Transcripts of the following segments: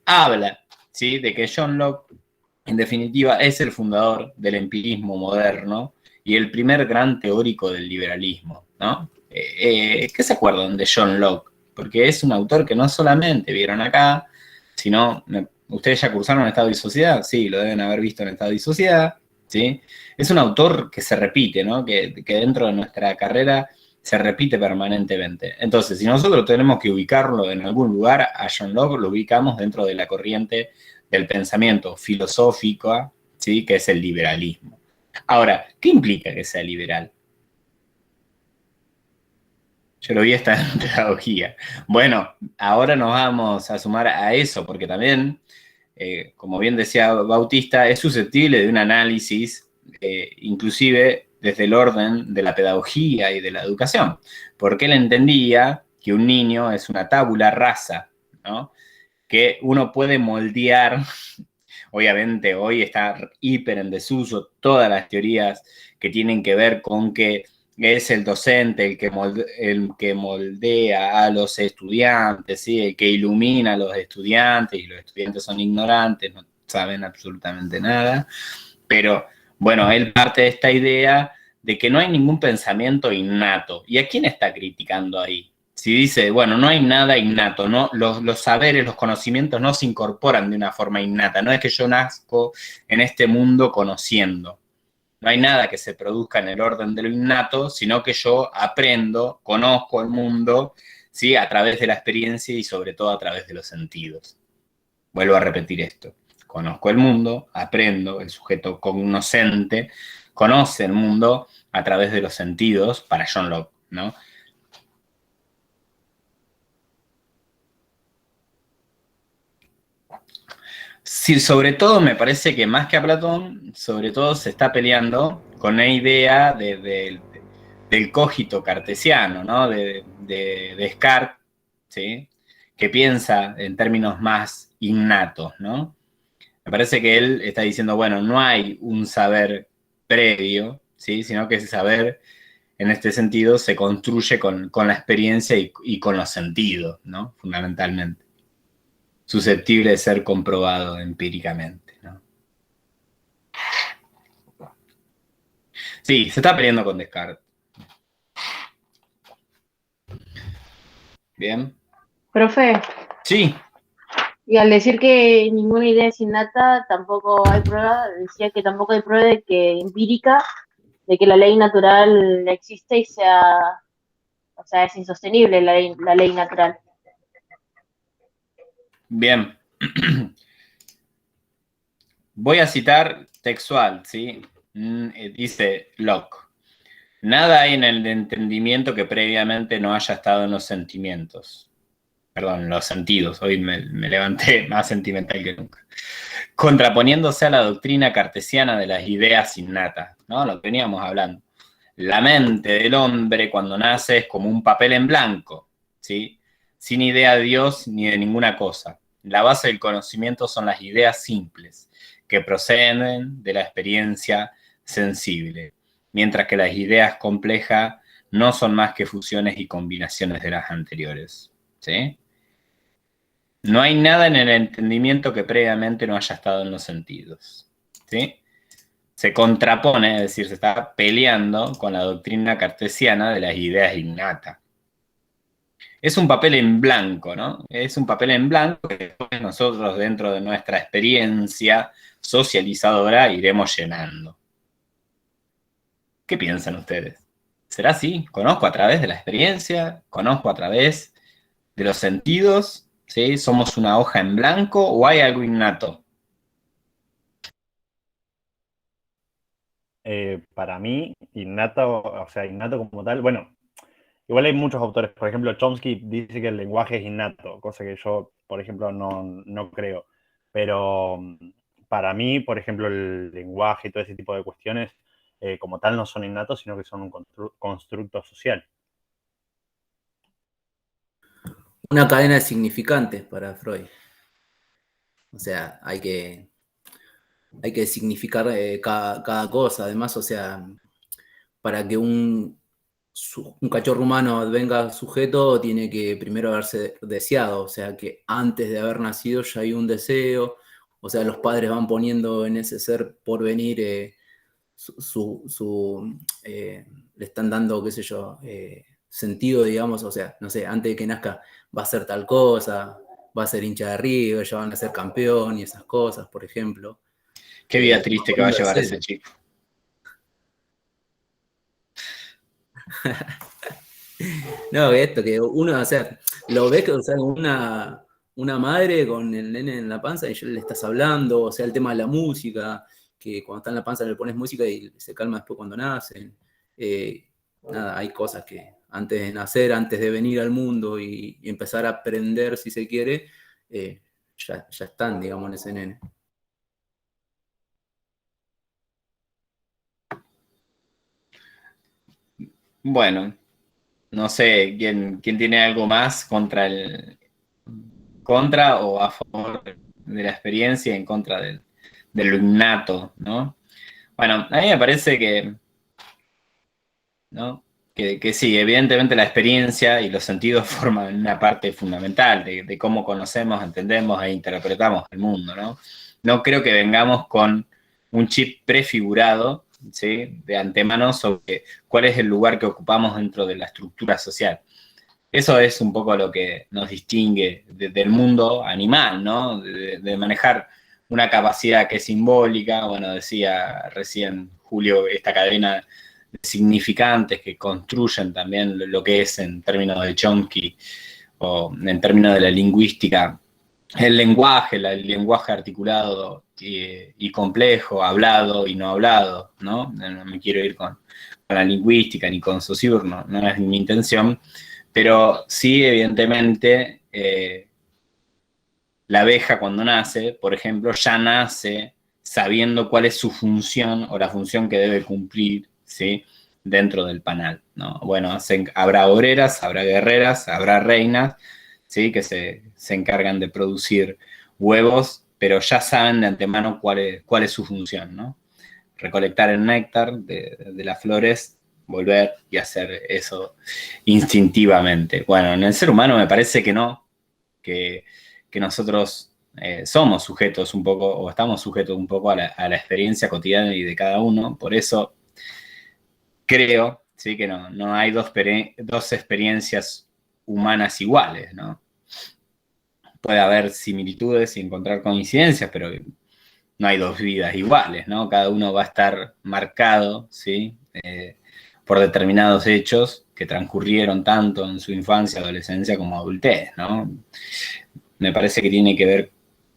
habla, ¿sí? De que John Locke, en definitiva, es el fundador del empirismo moderno y el primer gran teórico del liberalismo, ¿no? ¿Qué se acuerdan de John Locke? Porque es un autor que no solamente vieron acá, sino, ¿ustedes ya cursaron Estado y Sociedad? Sí, lo deben haber visto en Estado y Sociedad, ¿sí? Es un autor que se repite, ¿no? Que dentro de nuestra carrera se repite permanentemente. Entonces, si nosotros tenemos que ubicarlo en algún lugar, a John Locke lo ubicamos dentro de la corriente del pensamiento filosófico, ¿sí? Que es el liberalismo. Ahora, ¿qué implica que sea liberal? Yo lo vi hasta en pedagogía. Bueno, ahora nos vamos a sumar a eso, porque también, como bien decía Bautista, es susceptible de un análisis, inclusive desde el orden de la pedagogía y de la educación, porque él entendía que un niño es una tabula rasa, ¿no? Que uno puede moldear. Obviamente hoy está hiper en desuso todas las teorías que tienen que ver con que es el docente el que moldea a los estudiantes, ¿sí? El que ilumina a los estudiantes, y los estudiantes son ignorantes, no saben absolutamente nada. Pero bueno, él parte de esta idea de que no hay ningún pensamiento innato. ¿Y a quién está criticando ahí? Si dice, bueno, no hay nada innato, ¿no? Los saberes, los conocimientos no se incorporan de una forma innata, no es que yo nazco en este mundo conociendo. No hay nada que se produzca en el orden de lo innato, sino que yo aprendo, conozco el mundo, ¿sí? A través de la experiencia y sobre todo a través de los sentidos. Vuelvo a repetir esto. Conozco el mundo, aprendo, el sujeto cognoscente conoce el mundo a través de los sentidos, para John Locke, ¿no? Sí, sobre todo me parece que más que a Platón, sobre todo se está peleando con una idea del cogito cartesiano, ¿no? De Descartes, ¿sí? Que piensa en términos más innatos, ¿no? Me parece que él está diciendo, bueno, no hay un saber previo, ¿sí? Sino que ese saber, en este sentido, se construye con la experiencia y con los sentidos, ¿no? Fundamentalmente. Susceptible de ser comprobado empíricamente, ¿no? Sí, se está peleando con Descartes. Bien. Profe, Sí, y al decir que ninguna idea es innata, tampoco hay prueba, decía que tampoco hay prueba de que empírica, de que la ley natural existe y sea, o sea, es insostenible la ley natural. bien. Voy a citar textual, ¿sí? Dice Locke. Nada hay en el entendimiento que previamente no haya estado en los sentimientos. Perdón, los sentidos. Hoy me levanté más sentimental que nunca. Contraponiéndose a la doctrina cartesiana de las ideas innatas, ¿no? Lo que veníamos hablando. La mente del hombre cuando nace es como un papel en blanco, ¿sí? Sin idea de Dios ni de ninguna cosa. La base del conocimiento son las ideas simples, que proceden de la experiencia sensible, mientras que las ideas complejas no son más que fusiones y combinaciones de las anteriores, ¿sí? No hay nada en el entendimiento que previamente no haya estado en los sentidos, ¿sí? Se contrapone, es decir, se está peleando con la doctrina cartesiana de las ideas innatas. Es un papel en blanco, ¿no? Es un papel en blanco que después nosotros dentro de nuestra experiencia socializadora iremos llenando. ¿Qué piensan ustedes? ¿Será así? ¿Conozco a través de la experiencia? ¿Conozco a través de los sentidos? ¿Sí? ¿Somos una hoja en blanco o hay algo innato? Para mí, innato, o sea, innato como tal, bueno, igual hay muchos autores, por ejemplo, Chomsky dice que el lenguaje es innato, cosa que yo, por ejemplo, no creo. Pero para mí, por ejemplo, el lenguaje y todo ese tipo de cuestiones, como tal, no son innatos, sino que son un constructo social. Una cadena de significantes para Freud. O sea, hay que significar cada cosa. Además, o sea, para que un un cachorro humano venga sujeto, tiene que primero haberse deseado, o sea que antes de haber nacido ya hay un deseo, o sea, los padres van poniendo en ese ser por venir le están dando, qué sé yo, sentido, digamos, o sea, no sé, antes de que nazca va a ser tal cosa, va a ser hincha de River, ya van a ser campeón y esas cosas, por ejemplo. Qué vida triste que va a llevar ese chico. No, esto, que uno, o sea, lo ves, o sea, una madre con el nene en la panza y ya le estás hablando, o sea, el tema de la música, que cuando está en la panza le pones música y se calma después cuando nacen. Nada, hay cosas que antes de nacer, antes de venir al mundo y empezar a aprender, si se quiere, ya están, digamos, en ese nene. Bueno, no sé quién tiene algo más contra o a favor de la experiencia y en contra de lo innato, ¿no? Bueno, a mí me parece que, ¿no? Que sí, evidentemente la experiencia y los sentidos forman una parte fundamental de cómo conocemos, entendemos e interpretamos el mundo, ¿no? No creo que vengamos con un chip prefigurado, ¿sí? De antemano sobre cuál es el lugar que ocupamos dentro de la estructura social. Eso es un poco lo que nos distingue del mundo animal, ¿no? De manejar una capacidad que es simbólica, bueno, decía recién Julio, esta cadena de significantes que construyen también lo que es en términos de Chomsky o en términos de la lingüística, el lenguaje articulado y complejo, hablado y no hablado, ¿no? No me quiero ir con la lingüística ni con Saussure, no es mi intención, pero sí, evidentemente, la abeja cuando nace, por ejemplo, ya nace sabiendo cuál es su función o la función que debe cumplir, ¿sí? Dentro del panal, ¿no? Bueno, habrá obreras, habrá guerreras, habrá reinas, ¿sí? Que se encargan de producir huevos, pero ya saben de antemano cuál es su función, ¿no? Recolectar el néctar de las flores, volver y hacer eso instintivamente. Bueno, en el ser humano me parece que no, que nosotros somos sujetos un poco, o estamos sujetos un poco a la experiencia cotidiana y de cada uno, por eso creo, ¿sí? Que no hay dos experiencias humanas iguales, ¿no? Puede haber similitudes y encontrar coincidencias, pero no hay dos vidas iguales, ¿no? Cada uno va a estar marcado, ¿sí? Por determinados hechos que transcurrieron tanto en su infancia, adolescencia como adultez, ¿no? Me parece que tiene que ver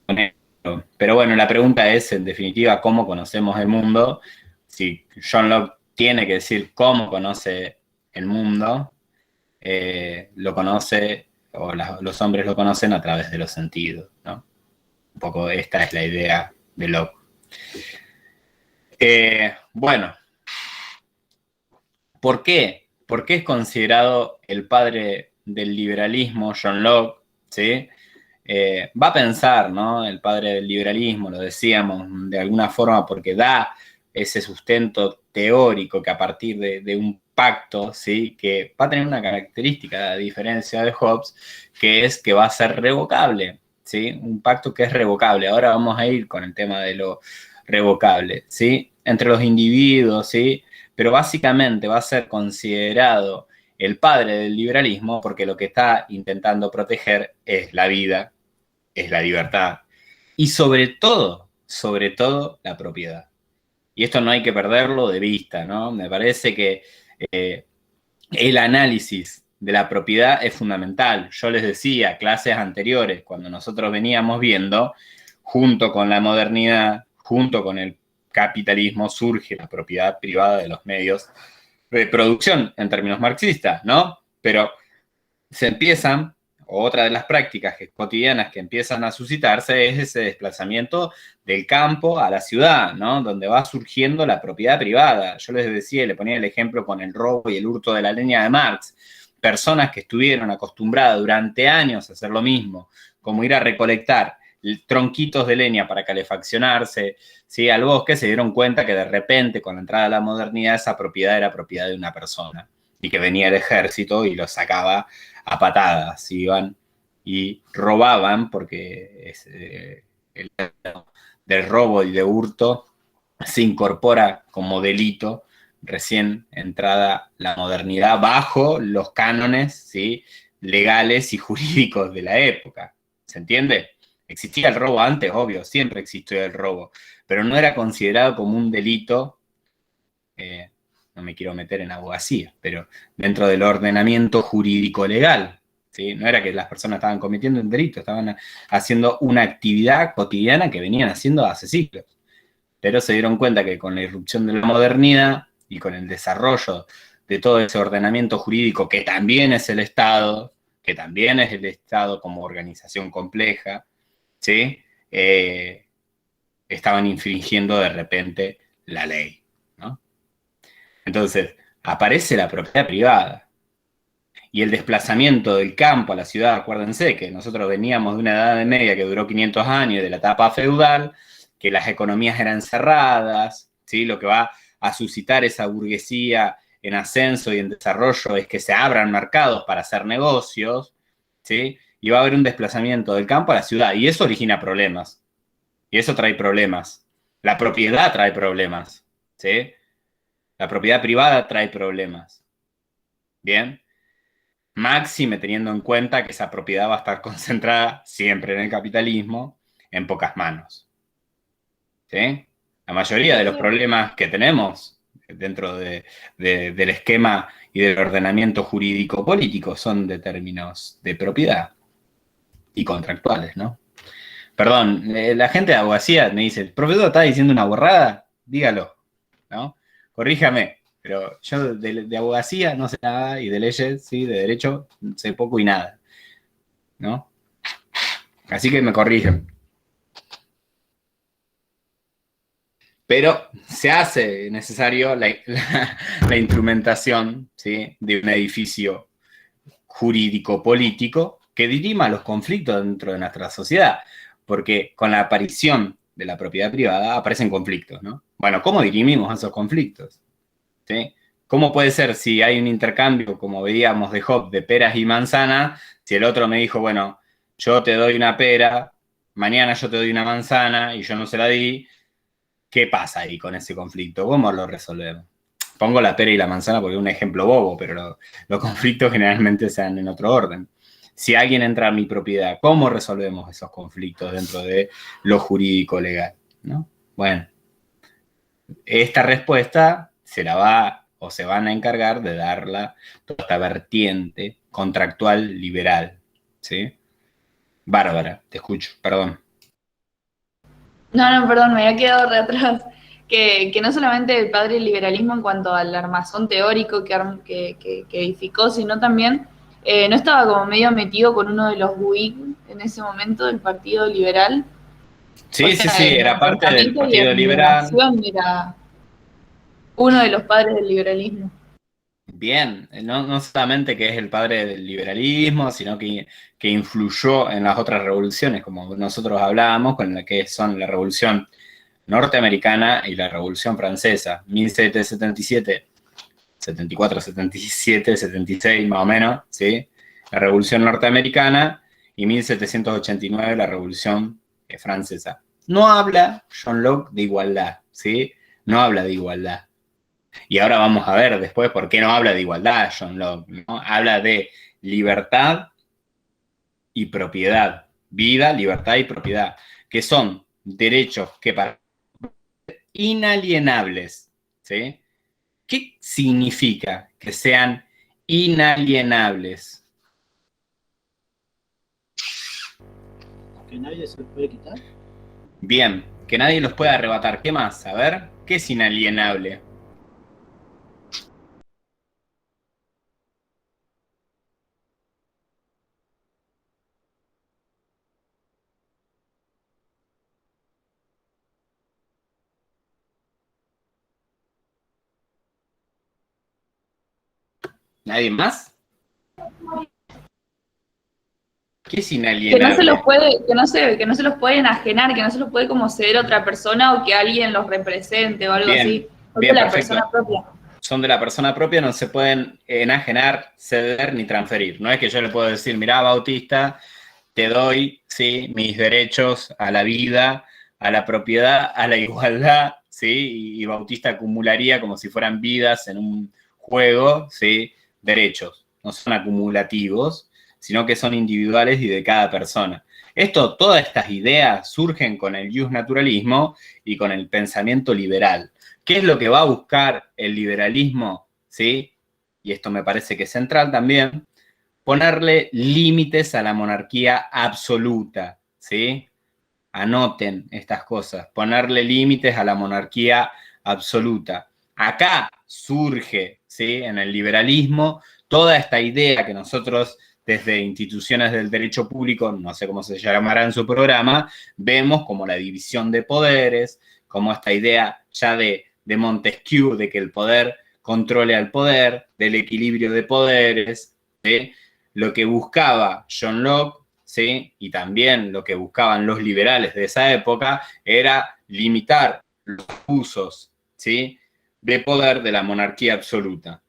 con eso. Pero bueno, la pregunta es, en definitiva, ¿cómo conocemos el mundo? Si John Locke tiene que decir cómo conoce el mundo, lo conoce, o los hombres lo conocen a través de los sentidos, ¿no? Un poco esta es la idea de Locke. Bueno, ¿por qué? ¿Por qué es considerado el padre del liberalismo, John Locke? ¿Sí? Va a pensar, ¿no? El padre del liberalismo, lo decíamos, de alguna forma porque da ese sustento teórico que a partir de un pacto, ¿sí? Que va a tener una característica, a diferencia de Hobbes, que es que va a ser revocable, ¿sí? Un pacto que es revocable. Ahora vamos a ir con el tema de lo revocable, ¿sí? Entre los individuos, ¿sí? Pero básicamente va a ser considerado el padre del liberalismo porque lo que está intentando proteger es la vida, es la libertad y sobre todo, la propiedad. Y esto no hay que perderlo de vista, ¿no? Me parece que el análisis de la propiedad es fundamental. Yo les decía, clases anteriores, cuando nosotros veníamos viendo, junto con la modernidad, junto con el capitalismo, surge la propiedad privada de los medios de producción en términos marxistas, ¿no? Pero se empiezan, otra de las prácticas cotidianas que empiezan a suscitarse es ese desplazamiento del campo a la ciudad, ¿no? Donde va surgiendo la propiedad privada. Yo les decía, le ponía el ejemplo con el robo y el hurto de la leña de Marx. Personas que estuvieron acostumbradas durante años a hacer lo mismo, como ir a recolectar tronquitos de leña para calefaccionarse, ¿sí? Al bosque, se dieron cuenta que de repente, con la entrada de la modernidad, esa propiedad era propiedad de una persona. y que venía el ejército y los sacaba a patadas. Iban y robaban, porque el del robo y de hurto se incorpora como delito recién entrada la modernidad bajo los cánones, ¿sí?, legales y jurídicos de la época. ¿Se entiende? Existía el robo antes, obvio, siempre existió el robo, pero no era considerado como un delito, no me quiero meter en abogacía, pero dentro del ordenamiento jurídico legal, ¿sí? No era que las personas estaban cometiendo un delito, estaban haciendo una actividad cotidiana que venían haciendo hace siglos. Pero se dieron cuenta que con la irrupción de la modernidad y con el desarrollo de todo ese ordenamiento jurídico, que también es el Estado como organización compleja, ¿sí?, estaban infringiendo de repente la ley, ¿no? Entonces, aparece la propiedad privada y el desplazamiento del campo a la ciudad. Acuérdense que nosotros veníamos de una edad media que duró 500 años, de la etapa feudal, que las economías eran cerradas, ¿sí? Lo que va a suscitar esa burguesía en ascenso y en desarrollo es que se abran mercados para hacer negocios, ¿sí? Y va a haber un desplazamiento del campo a la ciudad, y eso origina problemas, y eso trae problemas. La propiedad trae problemas, ¿sí? La propiedad privada trae problemas. ¿Bien? Máxime teniendo en cuenta que esa propiedad va a estar concentrada siempre en el capitalismo, en pocas manos. ¿Sí? La mayoría de los problemas que tenemos dentro del esquema y del ordenamiento jurídico-político son de términos de propiedad y contractuales, ¿no? Perdón, la gente de abogacía me dice, ¿el profesor está diciendo una borrada? Dígalo, ¿no? Corríjame, pero yo de abogacía no sé nada, y de leyes, sí, de derecho, sé poco y nada, ¿no? Así que me corrigen. Pero se hace necesario la instrumentación, ¿sí?, de un edificio jurídico-político que dirima los conflictos dentro de nuestra sociedad, porque con la aparición de la propiedad privada aparecen conflictos, ¿no? Bueno, ¿cómo dirimimos esos conflictos? ¿Sí? ¿Cómo puede ser si hay un intercambio, como veíamos de Hobbes, de peras y manzanas, si el otro me dijo, bueno, yo te doy una pera, mañana yo te doy una manzana y yo no se la di? ¿Qué pasa ahí con ese conflicto? ¿Cómo lo resolvemos? Pongo la pera y la manzana porque es un ejemplo bobo, pero los conflictos generalmente se dan en otro orden. Si alguien entra a mi propiedad, ¿cómo resolvemos esos conflictos dentro de lo jurídico legal, ¿no? Bueno, esta respuesta se van a encargar de darla toda esta vertiente contractual liberal, ¿sí? Bárbara, te escucho, perdón. No, perdón, me había quedado re atrás. Que no solamente el padre del liberalismo en cuanto al armazón teórico que edificó, sino también no estaba como medio metido con uno de los Whig en ese momento del Partido Liberal. Sí, O sea, sí, era parte del Partido Liberal. Era uno de los padres del liberalismo. Bien, no solamente que es el padre del liberalismo, sino que influyó en las otras revoluciones, como nosotros hablábamos, con la que son la Revolución Norteamericana y la Revolución Francesa, 1777, 74, 77, 76 más o menos, ¿sí? La Revolución Norteamericana y 1789 la Revolución Francesa. No habla John Locke de igualdad, ¿sí? No habla de igualdad. Y ahora vamos a ver después por qué no habla de igualdad John Locke, ¿no? Habla de libertad y propiedad. Vida, libertad y propiedad, que son derechos que para inalienables, ¿sí? ¿Qué significa que sean inalienables? Que nadie se los puede quitar. Bien, que nadie los pueda arrebatar. ¿Qué más? A ver, ¿qué es inalienable? ¿Nadie más? ¿Qué es inalienable? Que no se los puede, que no se los puede enajenar, que no se los puede como ceder a otra persona o que alguien los represente o algo Bien, así. bien, La perfecto. persona propia. son de la persona propia, no se pueden enajenar, ceder ni transferir. No es que yo le puedo decir, mirá, Bautista, te doy, ¿sí?, mis derechos a la vida, a la propiedad, a la igualdad, ¿sí? Y Bautista acumularía como si fueran vidas en un juego, ¿sí?, derechos. No son acumulativos, sino que son individuales y de cada persona. Todas estas ideas surgen con el justnaturalismo y con el pensamiento liberal. ¿Qué es lo que va a buscar el liberalismo? ¿Sí? Y esto me parece que es central también, ponerle límites a la monarquía absoluta, ¿sí? Anoten estas cosas, ponerle límites a la monarquía absoluta. Acá surge, ¿sí?, en el liberalismo, toda esta idea que nosotros desde instituciones del derecho público, no sé cómo se llamará en su programa, vemos como la división de poderes, como esta idea ya de Montesquieu, de que el poder controle al poder, del equilibrio de poderes, ¿sí? Lo que buscaba John Locke, ¿sí?, y también lo que buscaban los liberales de esa época, era limitar los usos, ¿sí?, de poder de la monarquía absoluta.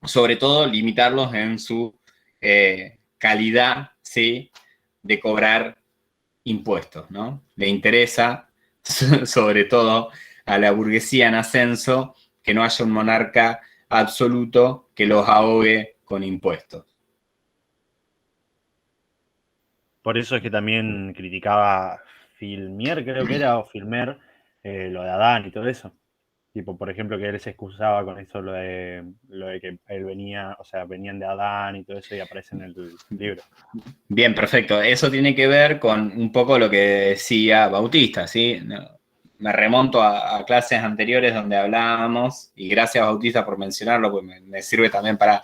Sobre todo, limitarlos en su calidad, ¿sí?, de cobrar impuestos, ¿no? Le interesa, sobre todo a la burguesía en ascenso, que no haya un monarca absoluto que los ahogue con impuestos. Por eso es que también criticaba Filmier, creo que era, o Filmer, lo de Adán y todo eso. Tipo, por ejemplo, que él se excusaba con eso, lo de que él venía, o sea, venían de Adán y todo eso y aparece en el libro. Bien, perfecto. Eso tiene que ver con un poco lo que decía Bautista, ¿sí? Me remonto a clases anteriores donde hablábamos, y gracias, Bautista, por mencionarlo, porque me sirve también para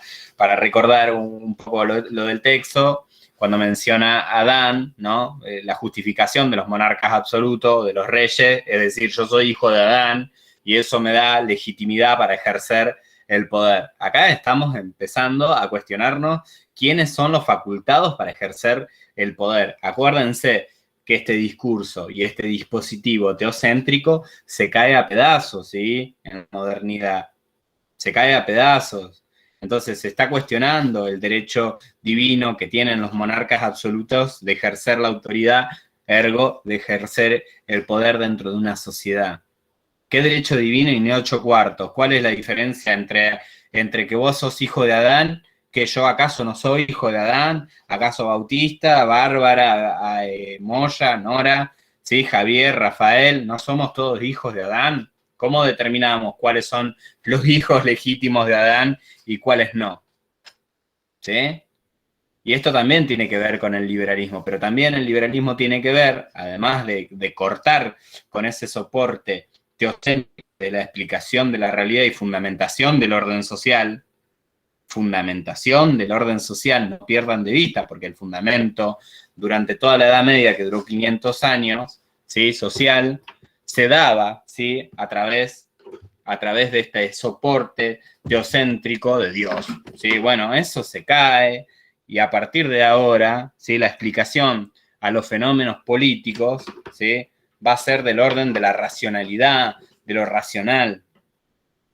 recordar un poco lo del texto, cuando menciona a Adán, ¿no? La justificación de los monarcas absolutos, de los reyes, es decir, yo soy hijo de Adán, y eso me da legitimidad para ejercer el poder. Acá estamos empezando a cuestionarnos quiénes son los facultados para ejercer el poder. Acuérdense que este discurso y este dispositivo teocéntrico se cae a pedazos, ¿sí?, en la modernidad. Se cae a pedazos. Entonces se está cuestionando el derecho divino que tienen los monarcas absolutos de ejercer la autoridad, ergo, de ejercer el poder dentro de una sociedad. ¿Qué derecho divino y ni 8 cuartos? ¿Cuál es la diferencia entre que vos sos hijo de Adán, que yo acaso no soy hijo de Adán, acaso Bautista, Bárbara, Moya, Nora, ¿sí?, Javier, Rafael, ¿no somos todos hijos de Adán? ¿Cómo determinamos cuáles son los hijos legítimos de Adán y cuáles no? ¿Sí? Y esto también tiene que ver con el liberalismo, pero también el liberalismo tiene que ver, además de cortar con ese soporte teocéntrico de la explicación de la realidad y fundamentación del orden social, no pierdan de vista, porque el fundamento durante toda la Edad Media, que duró 500 años, ¿sí?, social, se daba, ¿sí?, a través de este soporte teocéntrico de Dios, ¿sí? Bueno, eso se cae, y a partir de ahora, ¿sí?, la explicación a los fenómenos políticos, ¿sí?, va a ser del orden de la racionalidad, de lo racional,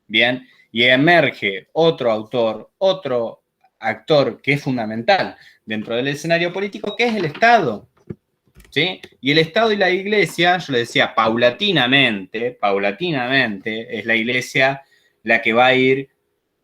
¿bien? Y emerge otro autor, otro actor que es fundamental dentro del escenario político, que es el Estado, ¿sí? Y el Estado y la Iglesia, yo le decía, paulatinamente, es la Iglesia la que va a ir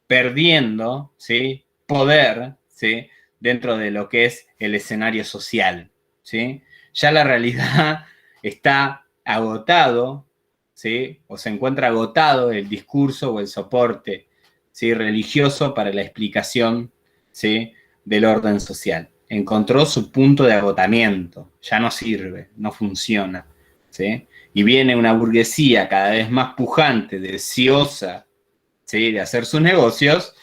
perdiendo, ¿sí?, poder, ¿sí?, dentro de lo que es el escenario social, ¿sí? Ya la realidad está agotado, ¿sí?, o se encuentra agotado el discurso o el soporte, ¿sí?, religioso para la explicación, ¿sí?, del orden social. Encontró su punto de agotamiento, ya no sirve, no funciona, ¿sí? Y viene una burguesía cada vez más pujante, deseosa, ¿sí?, de hacer sus negocios,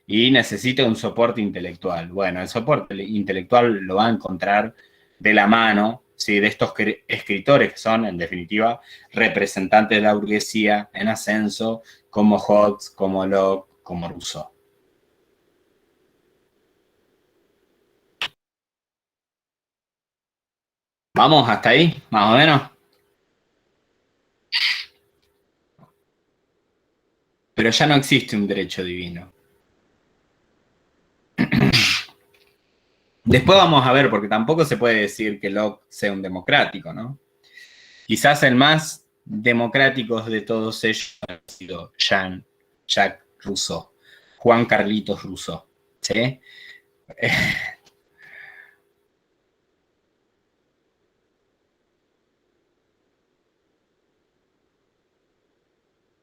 y necesita un soporte intelectual. Bueno, el soporte intelectual lo va a encontrar de la mano, ¿sí?, de estos escritores que son, en definitiva, representantes de la burguesía en ascenso, como Hobbes, como Locke, como Rousseau. ¿Vamos hasta ahí, más o menos? pero ya no existe un derecho divino. Después vamos a ver, porque tampoco se puede decir que Locke sea un democrático, ¿no? Quizás el más democrático de todos ellos ha sido Jean-Jacques Rousseau, Juan Carlitos Rousseau, ¿sí?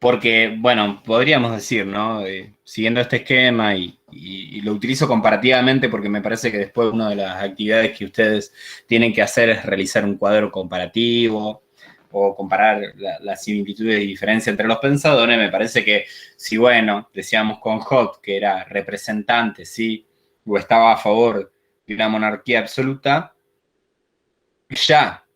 Porque, bueno, podríamos decir, ¿no? Siguiendo este esquema y lo utilizo comparativamente porque me parece que después una de las actividades que ustedes tienen que hacer es realizar un cuadro comparativo o comparar las similitudes y diferencias entre los pensadores. Me parece que si, bueno, decíamos con Hobbes que era representante, ¿sí? O estaba a favor de una monarquía absoluta, ya,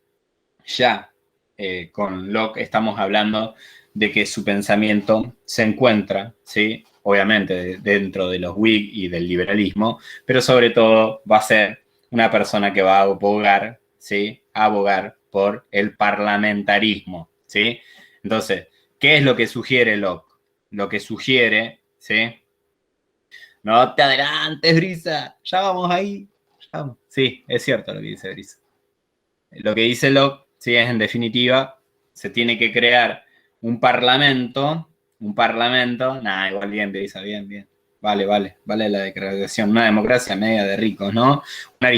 con Locke estamos hablando de que su pensamiento se encuentra, ¿sí? Obviamente dentro de los Whig y del liberalismo, pero sobre todo va a ser una persona que va a abogar, ¿sí? A abogar por el parlamentarismo, ¿sí? Entonces, ¿qué es lo que sugiere Locke? Lo que sugiere, ¿sí? No te adelantes, Brisa, ya vamos ahí. Ya vamos. Sí, es cierto lo que dice Brisa. Lo que dice Locke, sí, es en definitiva, se tiene que crear un parlamento, nada, igual bien, Brisa, bien. Vale la declaración, una democracia media de ricos, ¿no? Una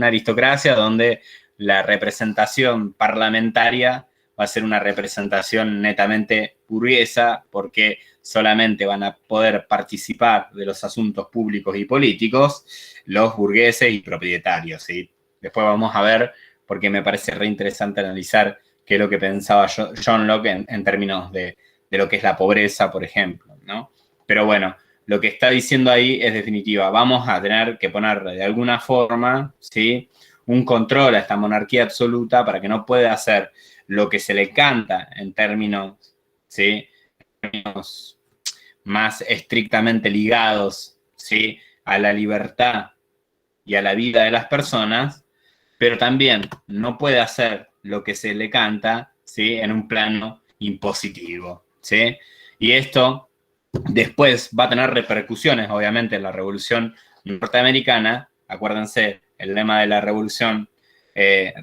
aristocracia donde la representación parlamentaria va a ser una representación netamente burguesa, porque solamente van a poder participar de los asuntos públicos y políticos los burgueses y propietarios, ¿sí? Después vamos a ver, porque me parece re interesante analizar qué es lo que pensaba John Locke en términos de lo que es la pobreza, por ejemplo, ¿no? Pero bueno, lo que está diciendo ahí es definitiva. Vamos a tener que poner de alguna forma, ¿sí? Un control a esta monarquía absoluta para que no pueda hacer lo que se le canta en términos, ¿sí? En términos más estrictamente ligados, ¿sí? A la libertad y a la vida de las personas, pero también no puede hacer lo que se le canta, ¿sí? En un plano impositivo, ¿sí? Y esto después va a tener repercusiones, obviamente, en la Revolución Norteamericana. Acuérdense, el lema de la Revolución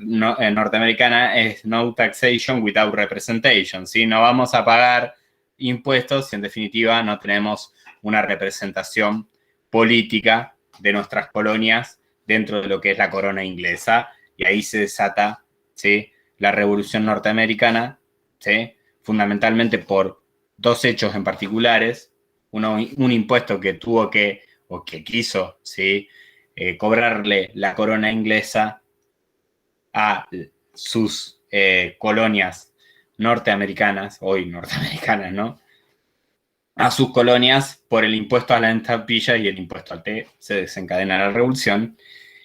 norteamericana es No Taxation Without Representation, ¿sí? No vamos a pagar impuestos si en definitiva no tenemos una representación política de nuestras colonias dentro de lo que es la corona inglesa, y ahí se desata, ¿sí? La Revolución Norteamericana, ¿sí? Fundamentalmente por dos hechos en particulares. Un impuesto que tuvo que, o que quiso, ¿sí? Cobrarle la corona inglesa a sus colonias norteamericanas, hoy norteamericanas, ¿no? A sus colonias por el impuesto a la estampilla y el impuesto al té. Se desencadena la revolución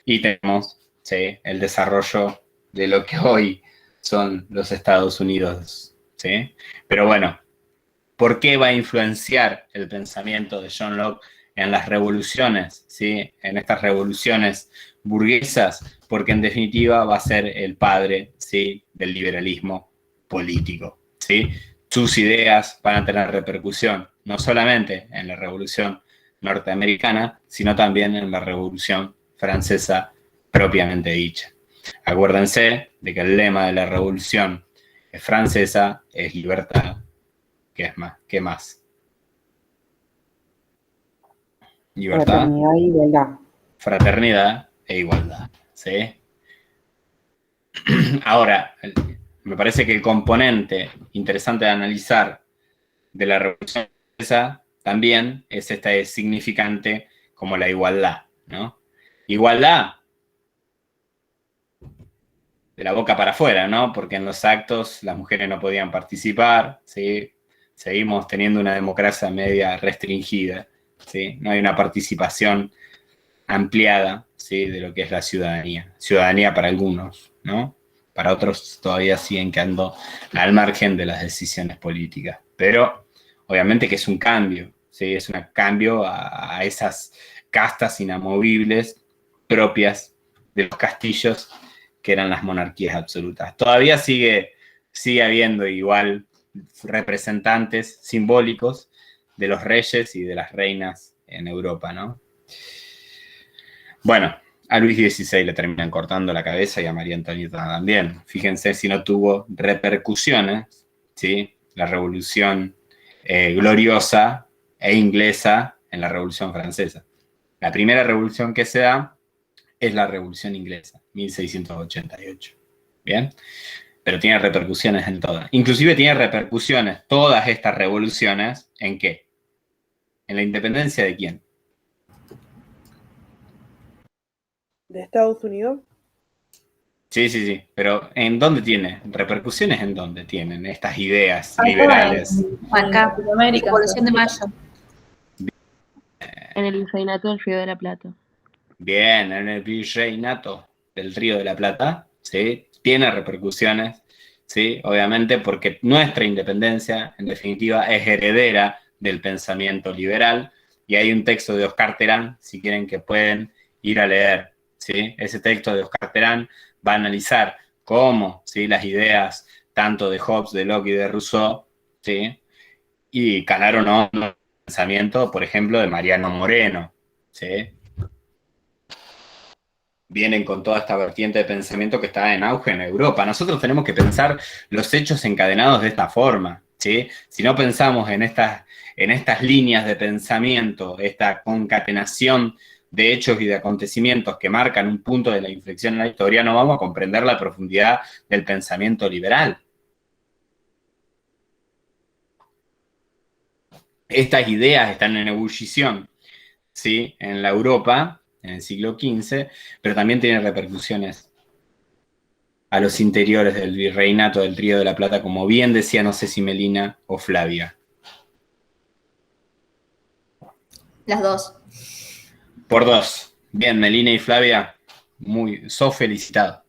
y tenemos, ¿sí? El desarrollo de lo que hoy son los Estados Unidos, ¿sí? Pero bueno, ¿por qué va a influenciar el pensamiento de John Locke en las revoluciones, ¿sí? En estas revoluciones burguesas? Porque en definitiva va a ser el padre, ¿sí? Del liberalismo político, ¿sí? Sus ideas van a tener repercusión no solamente en la Revolución Norteamericana, sino también en la Revolución Francesa propiamente dicha. Acuérdense de que el lema de la Revolución Francesa es libertad. ¿Qué más? Libertad, Fraternidad e igualdad. fraternidad e igualdad, ¿sí? Ahora, me parece que el componente interesante de analizar de la Revolución Francesa también es este significante como la igualdad, ¿no? Igualdad de la boca para afuera, ¿no? Porque en los actos las mujeres no podían participar, ¿sí? Seguimos teniendo una democracia media restringida, ¿sí? No hay una participación ampliada, ¿sí? De lo que es la ciudadanía. Ciudadanía para algunos, ¿no? Para otros todavía siguen quedando al margen de las decisiones políticas. Pero obviamente que es un cambio, ¿sí? Es un cambio a esas castas inamovibles propias de los castillos que eran las monarquías absolutas. Todavía sigue habiendo igual representantes simbólicos de los reyes y de las reinas en Europa, ¿no? Bueno, a Luis XVI le terminan cortando la cabeza y a María Antonieta también. Fíjense si no tuvo repercusiones, ¿sí? La revolución gloriosa e inglesa en la Revolución Francesa. La primera revolución que se da es la Revolución Inglesa, 1688. ¿Bien? Pero tiene repercusiones en todas. Inclusive tiene repercusiones todas estas revoluciones, ¿en qué? ¿En la independencia de quién? ¿De Estados Unidos? Sí. Pero ¿en dónde tiene? ¿Repercusiones en dónde tienen estas ideas liberales? Acá, América, Revolución de Mayo. En el Virreinato del Río de la Plata. Bien, en el Virreinato del Río de la Plata, ¿sí? Tiene repercusiones, ¿sí? Obviamente porque nuestra independencia, en definitiva, es heredera del pensamiento liberal, y hay un texto de Oscar Terán, si quieren que pueden ir a leer, ¿sí? Ese texto de Oscar Terán va a analizar cómo, ¿sí? Las ideas tanto de Hobbes, de Locke y de Rousseau, ¿sí? Y calaron o no el pensamiento, por ejemplo, de Mariano Moreno, ¿sí? Vienen con toda esta vertiente de pensamiento que está en auge en Europa. Nosotros tenemos que pensar los hechos encadenados de esta forma, ¿sí? Si no pensamos en estas líneas de pensamiento, esta concatenación de hechos y de acontecimientos que marcan un punto de la inflexión en la historia, no vamos a comprender la profundidad del pensamiento liberal. Estas ideas están en ebullición, ¿sí? En la Europa en el siglo XV, pero también tiene repercusiones a los interiores del virreinato del Río de la Plata, como bien decía, no sé si Melina o Flavia. Las dos. Por dos. Bien, Melina y Flavia, sos felicitado.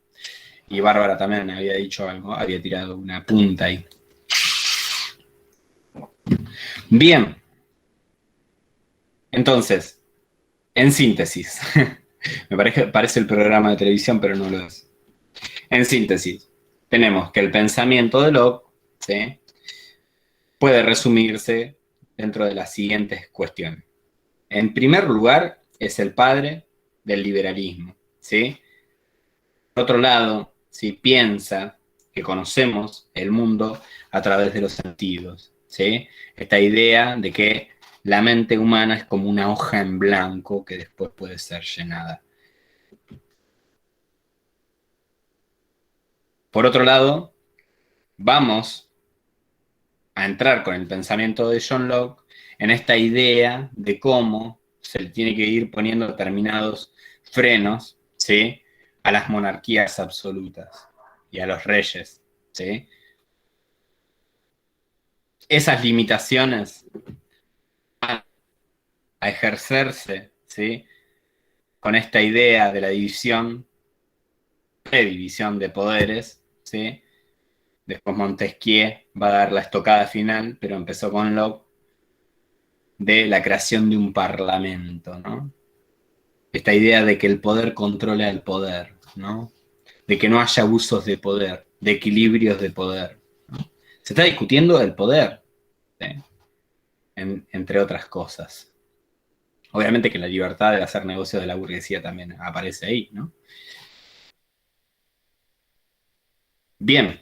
Y Bárbara también había dicho algo, había tirado una punta ahí. Bien. Entonces, en síntesis, me parece el programa de televisión, pero no lo es. En síntesis, tenemos que el pensamiento de Locke, ¿sí? Puede resumirse dentro de las siguientes cuestiones. En primer lugar, es el padre del liberalismo, ¿sí? Por otro lado, ¿sí? Piensa que conocemos el mundo a través de los sentidos, ¿sí? Esta idea de que la mente humana es como una hoja en blanco que después puede ser llenada. Por otro lado, vamos a entrar con el pensamiento de John Locke en esta idea de cómo se le tiene que ir poniendo determinados frenos, ¿sí? A las monarquías absolutas y a los reyes, ¿sí? Esas limitaciones a ejercerse, ¿sí? Con esta idea de la división de poderes, ¿sí? Después Montesquieu va a dar la estocada final, pero empezó con Locke, de la creación de un parlamento, ¿no? Esta idea de que el poder controla el poder, ¿no? De que no haya abusos de poder, de equilibrios de poder, ¿no? Se está discutiendo el poder, ¿sí? Entre otras cosas. Obviamente que la libertad de hacer negocios de la burguesía también aparece ahí, ¿no? Bien.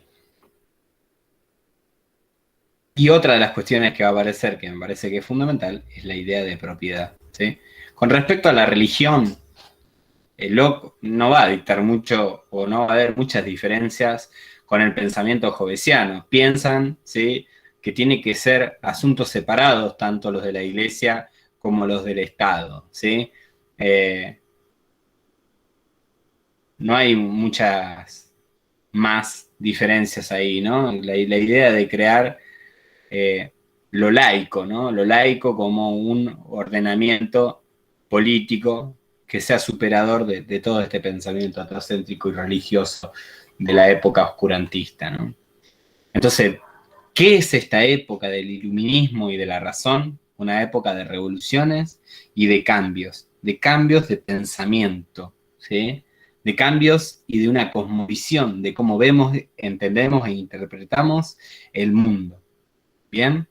Y otra de las cuestiones que va a aparecer, que me parece que es fundamental, es la idea de propiedad, ¿sí? Con respecto a la religión, Locke no va a dictar mucho, o no va a haber muchas diferencias con el pensamiento hobbesiano. Piensan, ¿sí? Que tiene que ser asuntos separados, tanto los de la Iglesia como los del Estado, ¿sí? No hay muchas más diferencias ahí, ¿no? La idea de crear lo laico, ¿no? Lo laico como un ordenamiento político que sea superador de todo este pensamiento atrocéntrico y religioso de la época oscurantista, ¿no? Entonces, ¿qué es esta época del iluminismo y de la razón? Una época de revoluciones y de cambios de pensamiento, ¿sí? De cambios y de una cosmovisión, de cómo vemos, entendemos e interpretamos el mundo. ¿Bien?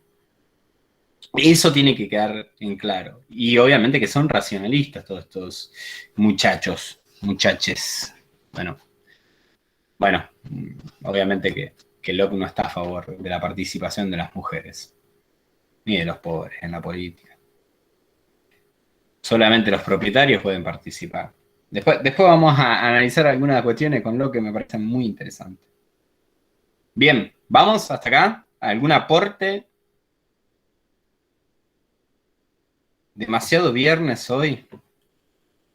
Eso tiene que quedar en claro. Y obviamente que son racionalistas todos estos muchaches. Bueno, obviamente que Locke no está a favor de la participación de las mujeres, ni de los pobres en la política. Solamente los propietarios pueden participar. Después vamos a analizar algunas cuestiones con Locke que me parecen muy interesantes. Bien, ¿vamos hasta acá? ¿Algún aporte? Demasiado viernes hoy.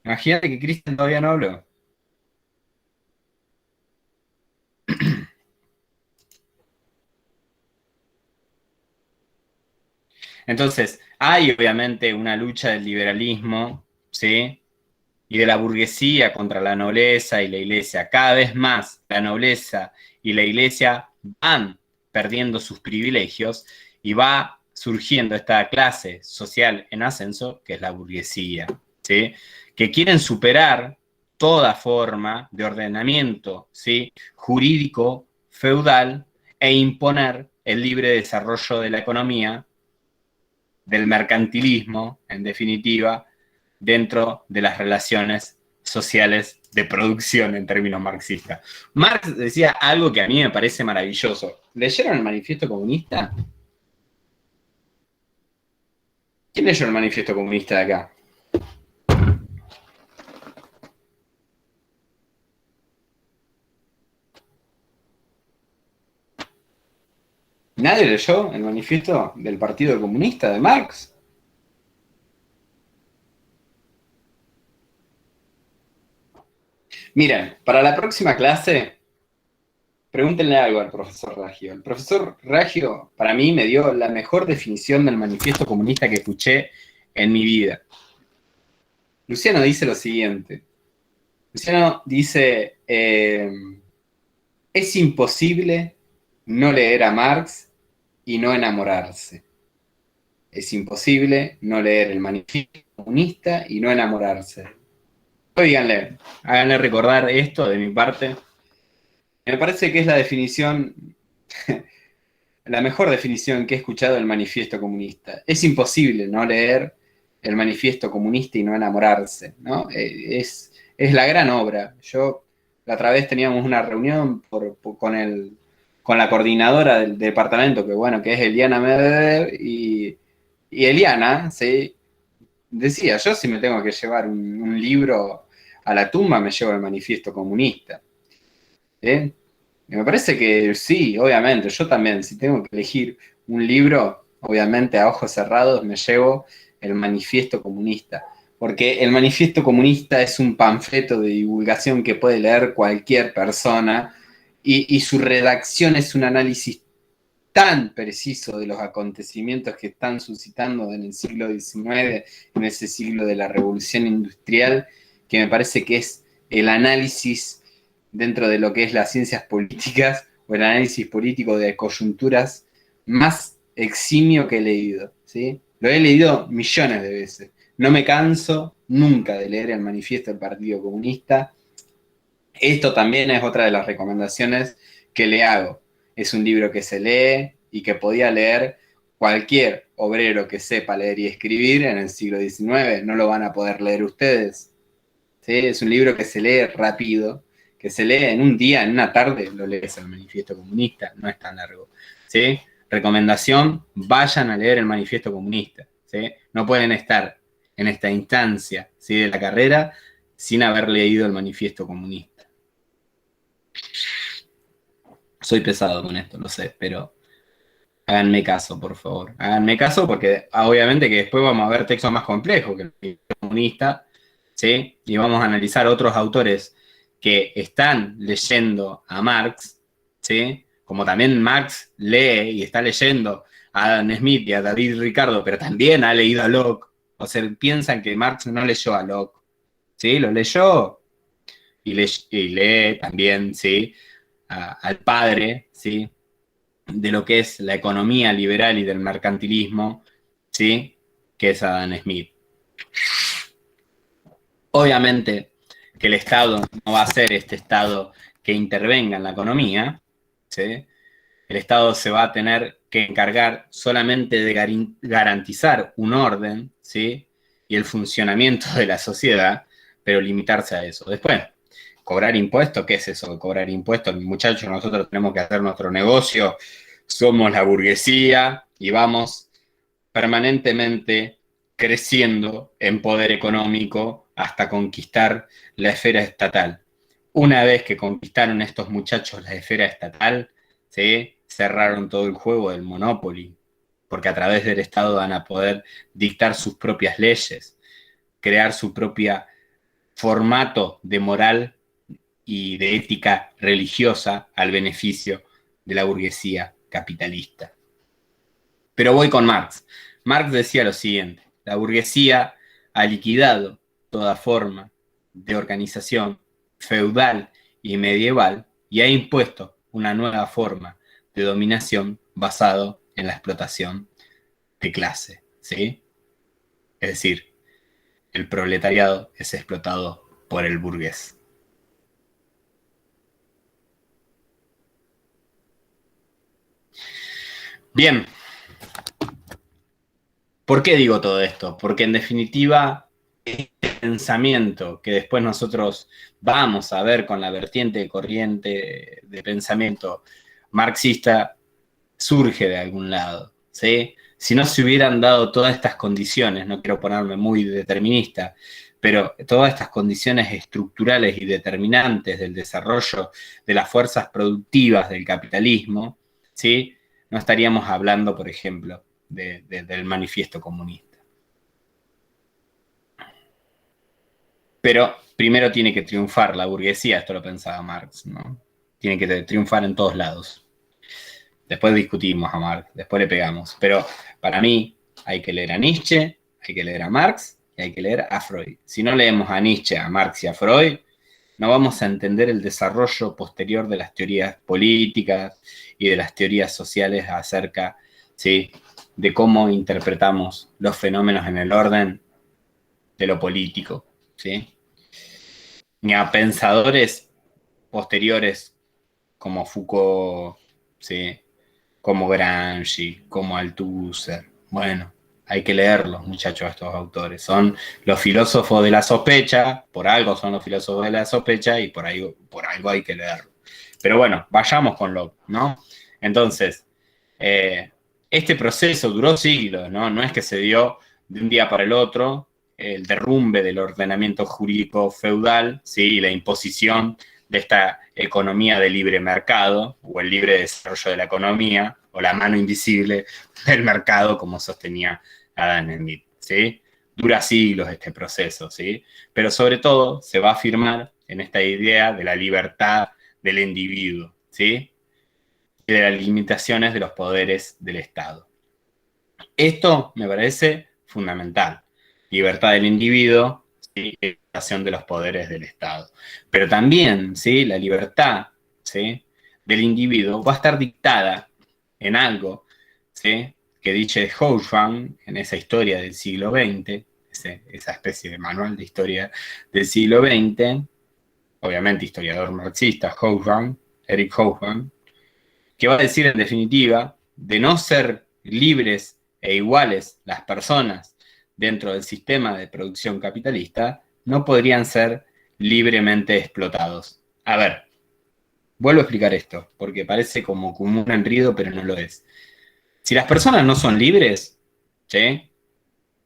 Imagínate que Cristian todavía no habló. Entonces, hay obviamente una lucha del liberalismo, ¿sí? Y de la burguesía contra la nobleza y la iglesia. Cada vez más la nobleza y la iglesia van perdiendo sus privilegios y va surgiendo esta clase social en ascenso, que es la burguesía, ¿sí? Que quieren superar toda forma de ordenamiento, ¿sí? Jurídico, feudal, e imponer el libre desarrollo de la economía, del mercantilismo, en definitiva, dentro de las relaciones sociales de producción en términos marxistas. Marx decía algo que a mí me parece maravilloso. ¿Leyeron el Manifiesto Comunista? ¿Quién leyó el Manifiesto Comunista de acá? ¿Nadie leyó el manifiesto del Partido Comunista de Marx? Miren, para la próxima clase, pregúntenle algo al profesor Raggio. El profesor Raggio, para mí, me dio la mejor definición del manifiesto comunista que escuché en mi vida. Luciano dice lo siguiente. Luciano dice, es imposible no leer a Marx y no enamorarse. Es imposible no leer el manifiesto comunista y no enamorarse. Díganle, háganle recordar esto de mi parte. Me parece que es la definición, la mejor definición que he escuchado del manifiesto comunista. Es imposible no leer el manifiesto comunista y no enamorarse, ¿no? Es la gran obra. La otra vez teníamos una reunión con la coordinadora del departamento, que es Eliana Medvedev, y Eliana, ¿sí? Decía, yo si me tengo que llevar un libro a la tumba, me llevo el manifiesto comunista. ¿Sí? Y me parece que sí, obviamente, yo también, si tengo que elegir un libro, obviamente a ojos cerrados me llevo el manifiesto comunista. Porque el manifiesto comunista es un panfleto de divulgación que puede leer cualquier persona y su redacción es un análisis tan preciso de los acontecimientos que están suscitando en el siglo XIX, en ese siglo de la revolución industrial, que me parece que es el análisis dentro de lo que es las ciencias políticas o el análisis político de coyunturas más eximio que he leído, ¿sí? Lo he leído millones de veces. No me canso nunca de leer el manifiesto del Partido Comunista. Esto también es otra de las recomendaciones que le hago. Es un libro que se lee y que podía leer cualquier obrero que sepa leer y escribir en el siglo XIX. No lo van a poder leer ustedes. ¿Sí? Es un libro que se lee rápido, que se lee en un día, en una tarde, lo lees el Manifiesto Comunista, no es tan largo. ¿Sí? Recomendación, vayan a leer el Manifiesto Comunista. ¿Sí? No pueden estar en esta instancia, ¿sí?, de la carrera sin haber leído el Manifiesto Comunista. Soy pesado con esto, lo sé, pero háganme caso, por favor. Háganme caso porque obviamente que después vamos a ver textos más complejos que el Manifiesto Comunista, ¿sí? Y vamos a analizar otros autores que están leyendo a Marx, ¿sí? Como también Marx lee y está leyendo a Adam Smith y a David Ricardo, pero también ha leído a Locke. O sea, piensan que Marx no leyó a Locke, ¿sí? Lo leyó y lee también, ¿sí?, al padre, ¿sí?, de lo que es la economía liberal y del mercantilismo, ¿sí?, que es Adam Smith. Obviamente que el Estado no va a ser este Estado que intervenga en la economía, ¿sí? El Estado se va a tener que encargar solamente de garantizar un orden, ¿sí? Y el funcionamiento de la sociedad, pero limitarse a eso. Después, cobrar impuestos, ¿qué es eso de cobrar impuestos? Muchachos, nosotros tenemos que hacer nuestro negocio, somos la burguesía y vamos permanentemente creciendo en poder económico hasta conquistar la esfera estatal. Una vez que conquistaron estos muchachos la esfera estatal, ¿sí? Cerraron todo el juego del Monopoly, porque a través del Estado van a poder dictar sus propias leyes, crear su propio formato de moral y de ética religiosa al beneficio de la burguesía capitalista. Pero voy con Marx. Marx decía lo siguiente: la burguesía ha liquidado toda forma de organización feudal y medieval y ha impuesto una nueva forma de dominación basado en la explotación de clase, ¿sí? Es decir, el proletariado es explotado por el burgués. Bien. ¿Por qué digo todo esto? Porque en definitiva, este pensamiento que después nosotros vamos a ver con la vertiente corriente de pensamiento marxista surge de algún lado, ¿sí? Si no se hubieran dado todas estas condiciones, no quiero ponerme muy determinista, pero todas estas condiciones estructurales y determinantes del desarrollo de las fuerzas productivas del capitalismo, ¿sí? No estaríamos hablando, por ejemplo, del manifiesto comunista. Pero primero tiene que triunfar la burguesía, esto lo pensaba Marx, ¿no? Tiene que triunfar en todos lados. Después discutimos a Marx, después le pegamos. Pero para mí hay que leer a Nietzsche, hay que leer a Marx y hay que leer a Freud. Si no leemos a Nietzsche, a Marx y a Freud, no vamos a entender el desarrollo posterior de las teorías políticas y de las teorías sociales acerca, ¿sí?, de cómo interpretamos los fenómenos en el orden de lo político, ¿sí? Ni a pensadores posteriores como Foucault, ¿sí?, como Gramsci, como Althusser. Bueno, hay que leerlos, muchachos, a estos autores. Son los filósofos de la sospecha, por algo son los filósofos de la sospecha y por algo hay que leerlos. Pero bueno, vayamos con Locke, ¿no? Entonces, este proceso duró siglos, ¿no? No es que se dio de un día para el otro, el derrumbe del ordenamiento jurídico feudal, ¿sí?, y la imposición de esta economía de libre mercado, o el libre desarrollo de la economía, o la mano invisible del mercado, como sostenía Adam Smith, ¿sí? Dura siglos este proceso, ¿sí? Pero sobre todo se va a afirmar en esta idea de la libertad del individuo, ¿sí?, y de las limitaciones de los poderes del Estado. Esto me parece fundamental. Libertad del individuo y limitación de los poderes del Estado. Pero también, ¿sí?, la libertad, ¿sí?, del individuo va a estar dictada en algo, ¿sí?, que dice Hobsbawm en esa historia del siglo XX, esa especie de manual de historia del siglo XX, obviamente historiador marxista, Hobsbawm, Eric Hobsbawm, que va a decir en definitiva, de no ser libres e iguales las personas dentro del sistema de producción capitalista, no podrían ser libremente explotados. A ver, vuelvo a explicar esto, porque parece como un enredo, pero no lo es. Si las personas no son libres, ¿sí?,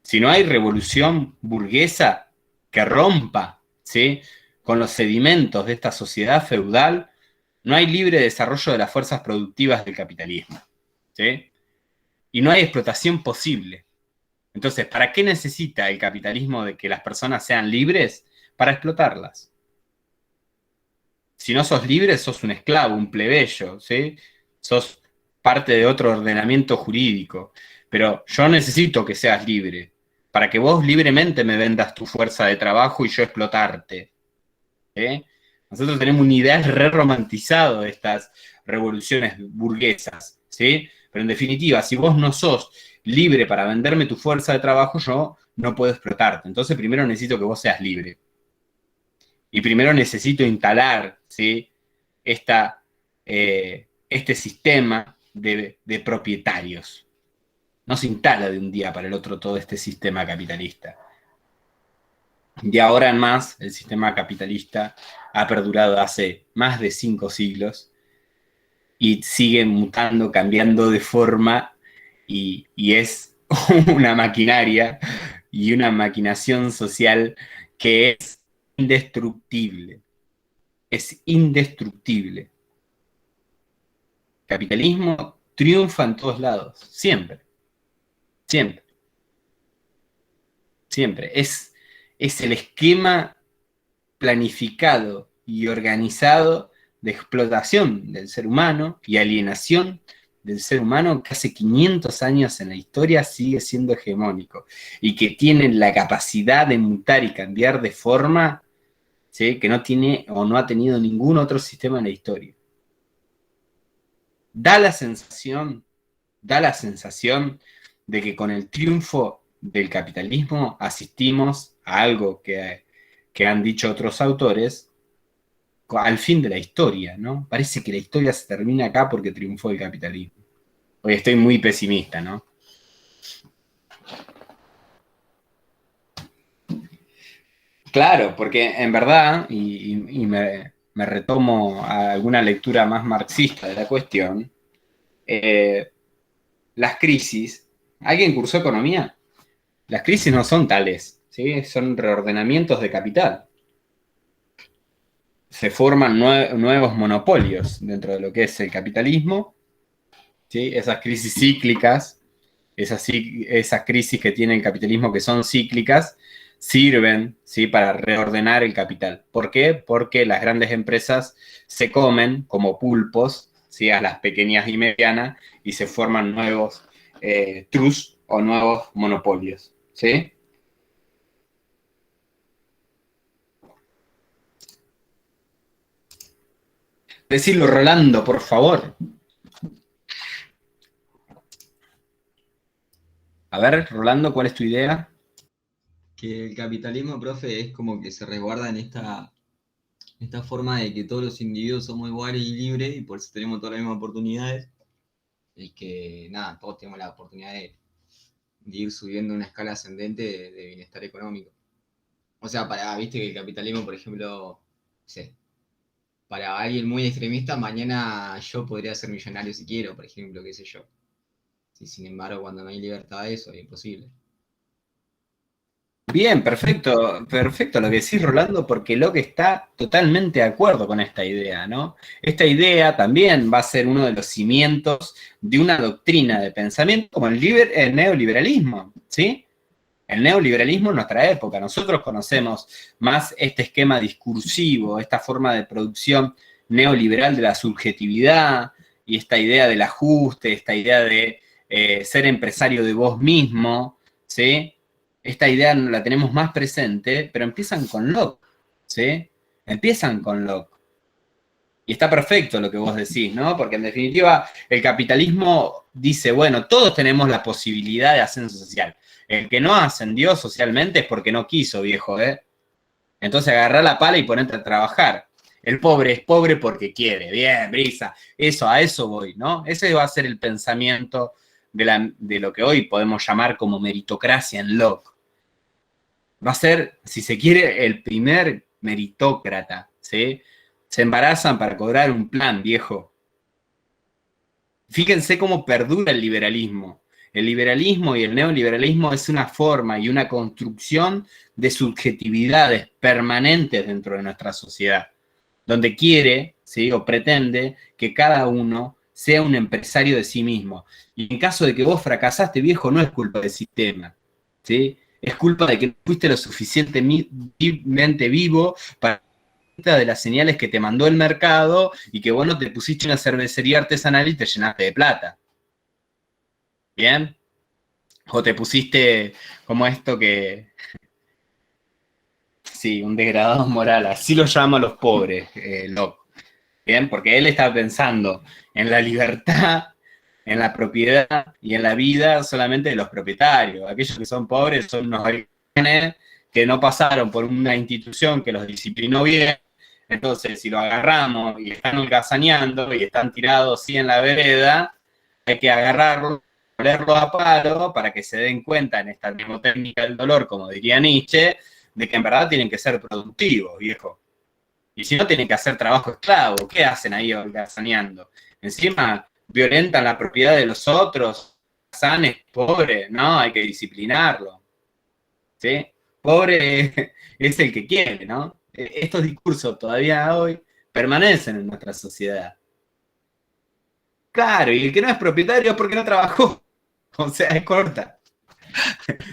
si no hay revolución burguesa que rompa, ¿sí?, con los sedimentos de esta sociedad feudal, no hay libre desarrollo de las fuerzas productivas del capitalismo, ¿sí? Y no hay explotación posible. Entonces, ¿para qué necesita el capitalismo de que las personas sean libres? Para explotarlas. Si no sos libre, sos un esclavo, un plebeyo, ¿sí? Sos parte de otro ordenamiento jurídico. Pero yo necesito que seas libre, para que vos libremente me vendas tu fuerza de trabajo y yo explotarte, ¿sí? Nosotros tenemos un ideal re romantizado de estas revoluciones burguesas, ¿sí? Pero en definitiva, si vos no sos libre para venderme tu fuerza de trabajo, yo no puedo explotarte. Entonces primero necesito que vos seas libre. Y primero necesito instalar, ¿sí?, este sistema de propietarios. No se instala de un día para el otro todo este sistema capitalista. De ahora en más, el sistema capitalista ha perdurado hace más de 5 siglos y sigue mutando, cambiando de forma y es una maquinaria y una maquinación social que es indestructible. Es indestructible. El capitalismo triunfa en todos lados, siempre. Siempre. Siempre. Es el esquema planificado y organizado de explotación del ser humano y alienación del ser humano que hace 500 años en la historia sigue siendo hegemónico y que tiene la capacidad de mutar y cambiar de forma, ¿sí?, que no tiene o no ha tenido ningún otro sistema en la historia. Da la sensación de que con el triunfo del capitalismo asistimos a algo que han dicho otros autores, al fin de la historia, ¿no? Parece que la historia se termina acá porque triunfó el capitalismo. Hoy estoy muy pesimista, ¿no? Claro, porque en verdad, y me retomo a alguna lectura más marxista de la cuestión, las crisis. ¿Alguien cursó economía? Las crisis no son tales, ¿sí? Son reordenamientos de capital. Se forman nuevos monopolios dentro de lo que es el capitalismo, ¿sí? Esas crisis cíclicas, esas crisis que tiene el capitalismo que son cíclicas, sirven, ¿sí?, para reordenar el capital. ¿Por qué? Porque las grandes empresas se comen como pulpos, ¿sí?, a las pequeñas y medianas y se forman nuevos trusts o nuevos monopolios, ¿sí? Decirlo, Rolando, por favor. A ver, Rolando, ¿cuál es tu idea? Que el capitalismo, profe, es como que se resguarda en esta forma de que todos los individuos somos iguales y libres y por eso tenemos todas las mismas oportunidades y que, nada, todos tenemos la oportunidad de ir subiendo una escala ascendente de bienestar económico. O sea, viste que el capitalismo, por ejemplo, no sé, para alguien muy extremista, mañana yo podría ser millonario si quiero, por ejemplo, qué sé yo. Sin embargo, cuando no hay libertad, eso es imposible. Bien, perfecto lo que decís, Rolando, porque Locke está totalmente de acuerdo con esta idea, ¿no? Esta idea también va a ser uno de los cimientos de una doctrina de pensamiento como el neoliberalismo, ¿sí? El neoliberalismo en nuestra época. Nosotros conocemos más este esquema discursivo, esta forma de producción neoliberal de la subjetividad y esta idea del ajuste, esta idea de ser empresario de vos mismo, ¿sí? Esta idea la tenemos más presente, pero empiezan con Locke, ¿sí? Empiezan con Locke. Y está perfecto lo que vos decís, ¿no? Porque en definitiva el capitalismo dice, bueno, todos tenemos la posibilidad de ascenso social. El que no ascendió socialmente es porque no quiso, viejo, ¿eh? Entonces agarrá la pala y ponete a trabajar. El pobre es pobre porque quiere. Bien, Brisa. A eso voy, ¿no? Ese va a ser el pensamiento de lo que hoy podemos llamar como meritocracia en Locke. Va a ser, si se quiere, el primer meritócrata, ¿sí? Se embarazan para cobrar un plan, viejo. Fíjense cómo perdura el liberalismo. El liberalismo y el neoliberalismo es una forma y una construcción de subjetividades permanentes dentro de nuestra sociedad, donde quiere, ¿sí?, o pretende que cada uno sea un empresario de sí mismo. Y en caso de que vos fracasaste, viejo, no es culpa del sistema, ¿sí? Es culpa de que no fuiste lo suficientemente vivo para de las señales que te mandó el mercado y que vos no te pusiste una cervecería artesanal y te llenaste de plata. ¿Bien? O te pusiste como esto que... Sí, un degradado moral, así lo llaman los pobres, Locke. ¿Bien? Porque él está pensando en la libertad, en la propiedad y en la vida solamente de los propietarios. Aquellos que son pobres son unos orígenes que no pasaron por una institución que los disciplinó bien. Entonces, si lo agarramos y están holgazaneando y están tirados así en la vereda, hay que agarrarlo, ponerlo a palo para que se den cuenta en esta mnemotécnica del dolor, como diría Nietzsche, de que en verdad tienen que ser productivos, viejo. Y si no, tienen que hacer trabajo esclavo. ¿Qué hacen ahí holgazaneando? Encima, violentan la propiedad de los otros. Sanes, pobre, no, hay que disciplinarlo. ¿Sí? Pobre es el que quiere, ¿no? Estos discursos todavía hoy permanecen en nuestra sociedad. Claro, y el que no es propietario es porque no trabajó. O sea, es corta.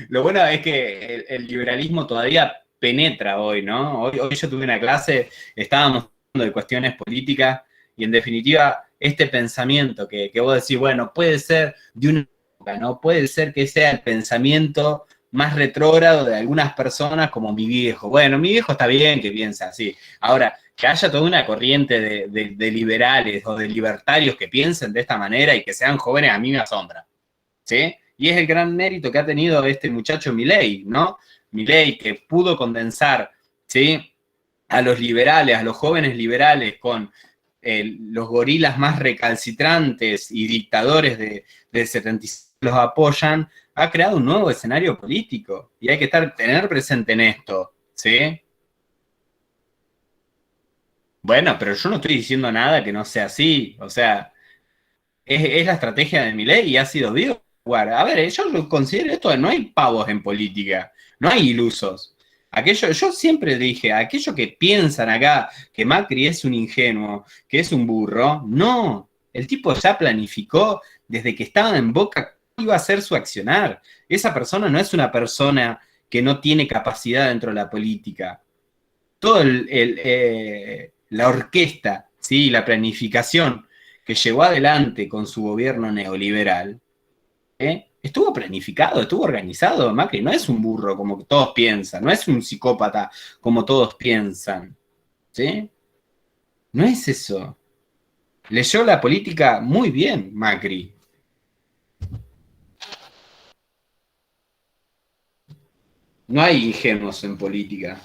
Lo bueno es que el liberalismo todavía penetra hoy, ¿no? Hoy yo tuve una clase, estábamos hablando de cuestiones políticas y en definitiva este pensamiento que vos decís, bueno, puede ser de una época, ¿no? Puede ser que sea el pensamiento más retrógrado de algunas personas como mi viejo. Bueno, mi viejo está bien que piensa así. Ahora, que haya toda una corriente de liberales o de libertarios que piensen de esta manera y que sean jóvenes, a mí me asombra, ¿sí? Y es el gran mérito que ha tenido este muchacho Milei, ¿no? Milei, que pudo condensar, ¿sí?, a los liberales, a los jóvenes liberales, con los gorilas más recalcitrantes y dictadores de 76 los apoyan, ha creado un nuevo escenario político. Y hay que tener presente en esto, ¿sí? Bueno, pero yo no estoy diciendo nada que no sea así. O sea, es la estrategia de Milei y ha sido bien. A ver, yo lo considero esto, no hay pavos en política, no hay ilusos. Yo siempre dije, aquellos que piensan acá que Macri es un ingenuo, que es un burro, no. El tipo ya planificó desde que estaba en Boca cuál iba a ser su accionar. Esa persona no es una persona que no tiene capacidad dentro de la política. Toda la orquesta, ¿sí?, la planificación que llevó adelante con su gobierno neoliberal, estuvo planificado, estuvo organizado. Macri no es un burro como todos piensan, no es un psicópata como todos piensan, ¿sí? No es eso. Leyó la política muy bien, Macri. No hay ingenuos en política.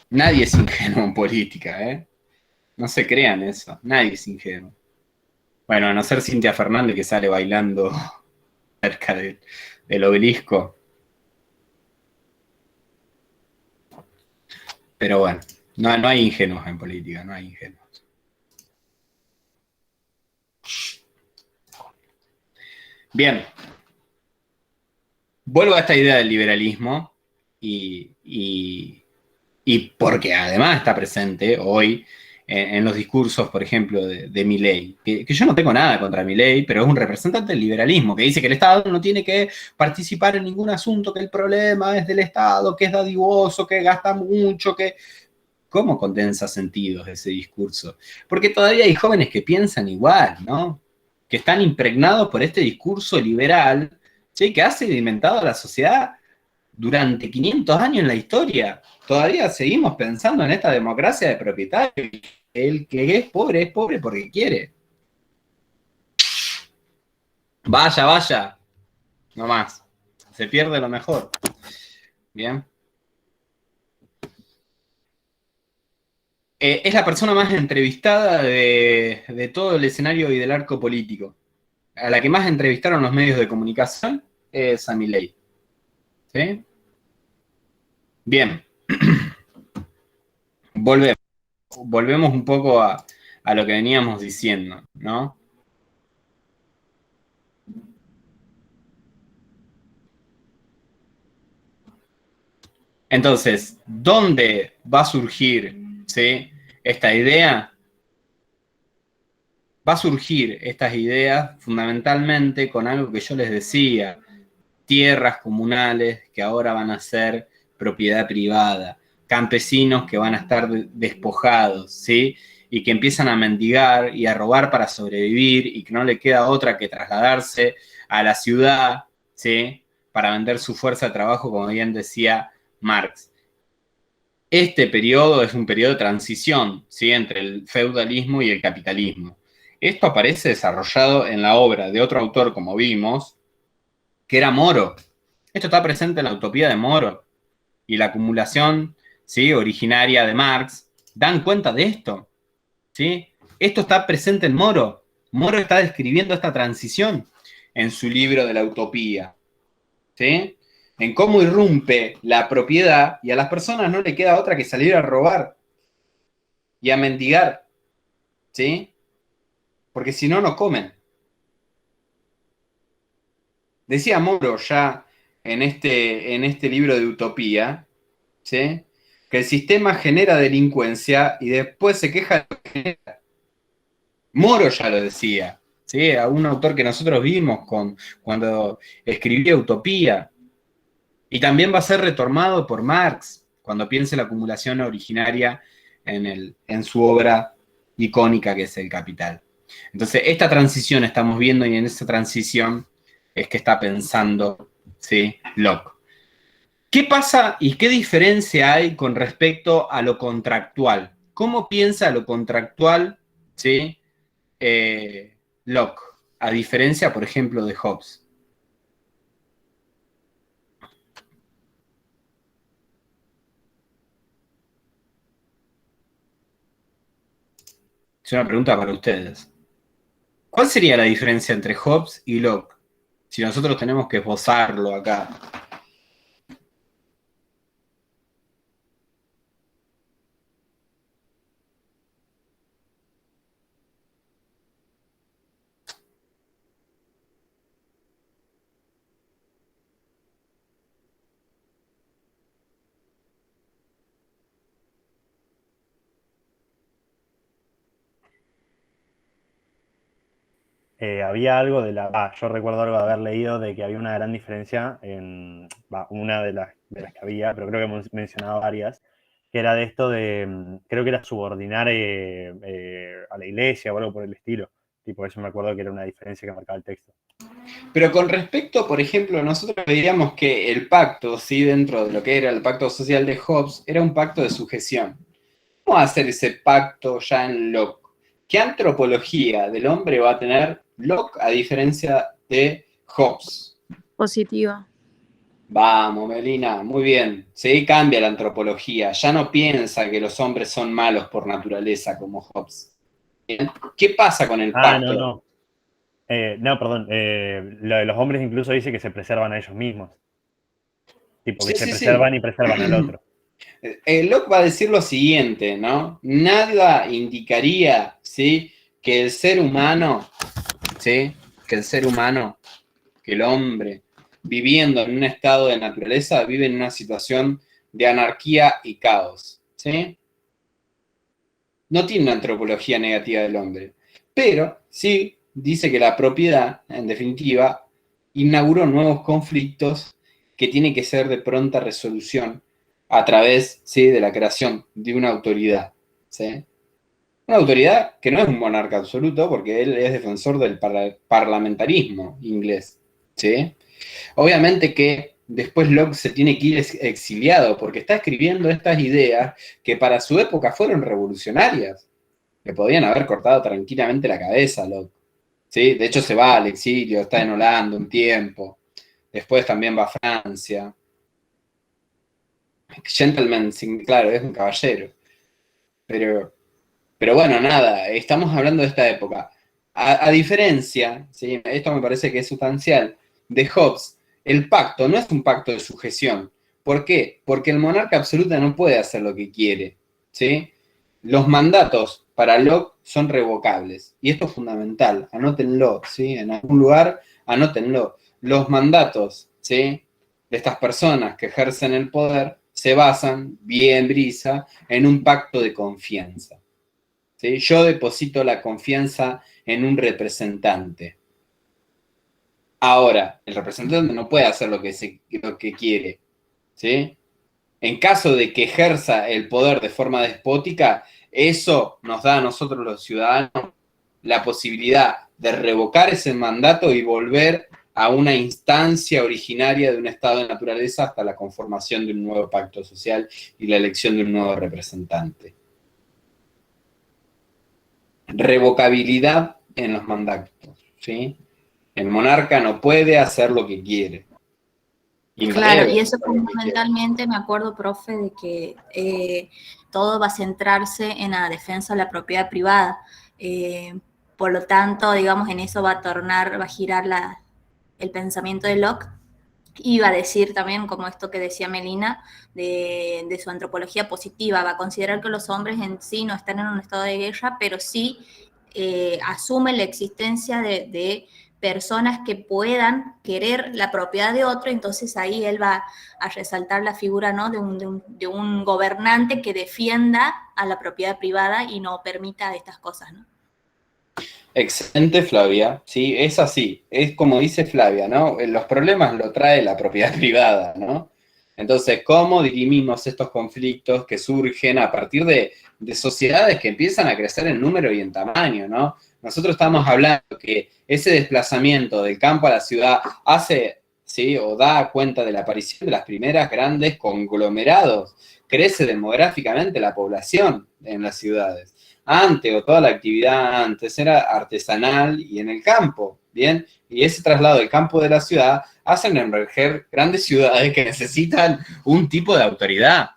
Nadie es ingenuo en política, ¿eh? No se crean eso. Nadie es ingenuo. Bueno, a no ser Cintia Fernández, que sale bailando cerca del obelisco. Pero bueno, no hay ingenuos en política, no hay ingenuos. Bien. Vuelvo a esta idea del liberalismo y porque además está presente hoy en los discursos, por ejemplo, de Milei, que yo no tengo nada contra Milei, pero es un representante del liberalismo, que dice que el Estado no tiene que participar en ningún asunto, que el problema es del Estado, que es dadivoso, que gasta mucho, que... ¿Cómo condensa sentidos ese discurso? Porque todavía hay jóvenes que piensan igual, ¿no? Que están impregnados por este discurso liberal, ¿sí?, que ha sedimentado a la sociedad durante 500 años en la historia. Todavía seguimos pensando en esta democracia de propietarios. El que es pobre porque quiere. Vaya. No más. Se pierde lo mejor. Bien. Es la persona más entrevistada de todo el escenario y del arco político. A la que más entrevistaron los medios de comunicación es a Milei. ¿Sí? Bien. Volvemos un poco a lo que veníamos diciendo, ¿no? Entonces, ¿dónde va a surgir, ¿sí?, esta idea? Va a surgir estas ideas fundamentalmente con algo que yo les decía, tierras comunales que ahora van a ser propiedad privada, campesinos que van a estar despojados, ¿sí?, y que empiezan a mendigar y a robar para sobrevivir y que no le queda otra que trasladarse a la ciudad, ¿sí?, para vender su fuerza de trabajo, como bien decía Marx. Este periodo es un periodo de transición, ¿sí?, entre el feudalismo y el capitalismo. Esto aparece desarrollado en la obra de otro autor, como vimos, que era Moro. Esto está presente en la utopía de Moro. Y la acumulación, ¿sí?, originaria de Marx, dan cuenta de esto, ¿sí? Esto está presente en Moro. Moro está describiendo esta transición en su libro de la utopía, ¿sí? En cómo irrumpe la propiedad y a las personas no le queda otra que salir a robar y a mendigar, ¿sí? Porque si no, no comen. Decía Moro ya en este libro de utopía, ¿sí? Que el sistema genera delincuencia y después se queja de lo que genera. Moro ya lo decía, ¿sí? A un autor que nosotros vimos cuando escribía Utopía. Y también va a ser retomado por Marx cuando piense la acumulación originaria en su obra icónica que es El Capital. Entonces, esta transición estamos viendo y en esa transición es que está pensando, ¿sí? Locke. ¿Qué pasa y qué diferencia hay con respecto a lo contractual? ¿Cómo piensa lo contractual, ¿sí? Locke, a diferencia, por ejemplo, de Hobbes? Es una pregunta para ustedes. ¿Cuál sería la diferencia entre Hobbes y Locke? Si nosotros tenemos que esbozarlo acá. Había algo yo recuerdo algo de haber leído de que había una gran diferencia en una de las que había, pero creo que hemos mencionado varias, que era de esto de, creo que era subordinar a la iglesia o algo por el estilo. Tipo, eso me acuerdo que era una diferencia que marcaba el texto. Pero con respecto, por ejemplo, nosotros diríamos que el pacto, ¿sí? Dentro de lo que era el pacto social de Hobbes, era un pacto de sujeción. ¿Cómo hacer ese pacto ya en Locke? ¿Qué antropología del hombre va a tener Locke a diferencia de Hobbes? Positiva. Vamos, Melina, muy bien. Sí, cambia la antropología. Ya no piensa que los hombres son malos por naturaleza como Hobbes. ¿Bien? ¿Qué pasa con el pacto? No. No, perdón. Lo de los hombres incluso dice que se preservan a ellos mismos. Tipo, que se preservan y preservan al otro. Locke va a decir lo siguiente, ¿no? Nada indicaría, ¿sí? Que el ser humano, ¿sí? Que el hombre, viviendo en un estado de naturaleza, vive en una situación de anarquía y caos, ¿sí? No tiene una antropología negativa del hombre, pero sí dice que la propiedad, en definitiva, inauguró nuevos conflictos que tienen que ser de pronta resolución a través, ¿sí? De la creación de una autoridad, ¿sí? Una autoridad que no es un monarca absoluto, porque él es defensor del parlamentarismo inglés, ¿sí? Obviamente que después Locke se tiene que ir exiliado, porque está escribiendo estas ideas que para su época fueron revolucionarias, que podían haber cortado tranquilamente la cabeza a Locke, ¿sí? De hecho se va al exilio, está en Holanda un tiempo, después también va a Francia. Gentleman, claro, es un caballero. Pero bueno, nada, estamos hablando de esta época. A diferencia, ¿sí? Esto me parece que es sustancial, de Hobbes, el pacto no es un pacto de sujeción. ¿Por qué? Porque el monarca absoluto no puede hacer lo que quiere, ¿sí? Los mandatos para Locke son revocables. Y esto es fundamental, anótenlo, ¿sí? En algún lugar, anótenlo. Los mandatos, ¿sí? De estas personas que ejercen el poder se basan, bien brisa, en un pacto de confianza, ¿sí? Yo deposito la confianza en un representante. Ahora, el representante no puede hacer lo que quiere, ¿sí? En caso de que ejerza el poder de forma despótica, eso nos da a nosotros los ciudadanos la posibilidad de revocar ese mandato y volver a una instancia originaria de un estado de naturaleza hasta la conformación de un nuevo pacto social y la elección de un nuevo representante. Revocabilidad en los mandatos, ¿sí? El monarca no puede hacer lo que quiere. Claro, y eso fundamentalmente me acuerdo, profe, de que todo va a centrarse en la defensa de la propiedad privada. Por lo tanto, digamos, en eso va a girar el pensamiento de Locke. Y va a decir también, como esto que decía Melina, de su antropología positiva, va a considerar que los hombres en sí no están en un estado de guerra, pero sí asumen la existencia de personas que puedan querer la propiedad de otro, entonces ahí él va a resaltar la figura, ¿no?, de un gobernante que defienda a la propiedad privada y no permita estas cosas, ¿no? Excelente, Flavia. Sí, es así. Es como dice Flavia, ¿no? Los problemas lo trae la propiedad privada, ¿no? Entonces, ¿cómo dirimimos estos conflictos que surgen a partir de sociedades que empiezan a crecer en número y en tamaño, ¿no? Nosotros estamos hablando que ese desplazamiento del campo a la ciudad hace, ¿sí?, o da cuenta de la aparición de las primeras grandes conglomerados. Crece demográficamente la población en las ciudades. Antes, o toda la actividad antes era artesanal y en el campo, ¿bien? Y ese traslado del campo de la ciudad hacen emerger grandes ciudades que necesitan un tipo de autoridad,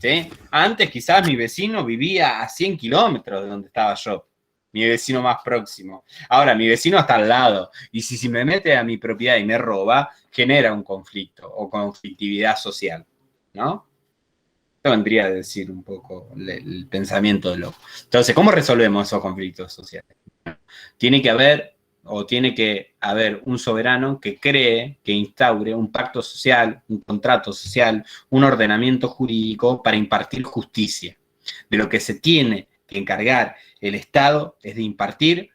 ¿sí? Antes quizás mi vecino vivía a 100 kilómetros de donde estaba yo, mi vecino más próximo. Ahora, mi vecino está al lado, y si me mete a mi propiedad y me roba, genera un conflicto o conflictividad social, ¿no? Vendría a decir un poco el pensamiento de Locke. Entonces, ¿cómo resolvemos esos conflictos sociales? Tiene que haber un soberano que cree, que instaure un pacto social, un contrato social, un ordenamiento jurídico para impartir justicia. De lo que se tiene que encargar el Estado es de impartir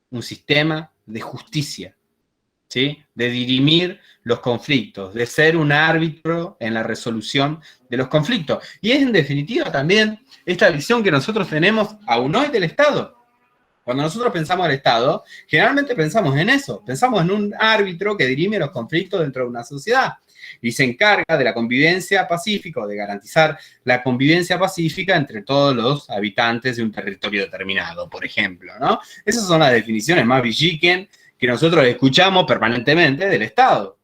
un sistema de justicia, ¿sí?, de dirimir los conflictos, de ser un árbitro en la resolución de los conflictos. Y es en definitiva también esta visión que nosotros tenemos aún hoy del Estado. Cuando nosotros pensamos al Estado, generalmente pensamos en eso, pensamos en un árbitro que dirime los conflictos dentro de una sociedad y se encarga de la convivencia pacífica, o de garantizar la convivencia pacífica entre todos los habitantes de un territorio determinado, por ejemplo, ¿no? Esas son las definiciones más villiquen que nosotros escuchamos permanentemente del Estado.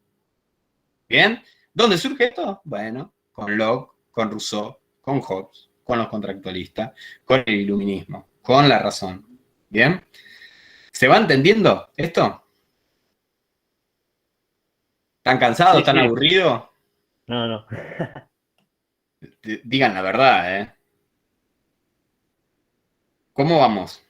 ¿Bien? ¿Dónde surge esto? Bueno, con Locke, con Rousseau, con Hobbes, con los contractualistas, con el iluminismo, con la razón. ¿Bien? ¿Se va entendiendo esto? ¿Están cansados? ¿Están aburridos? No. Digan la verdad, ¿eh? ¿Cómo vamos?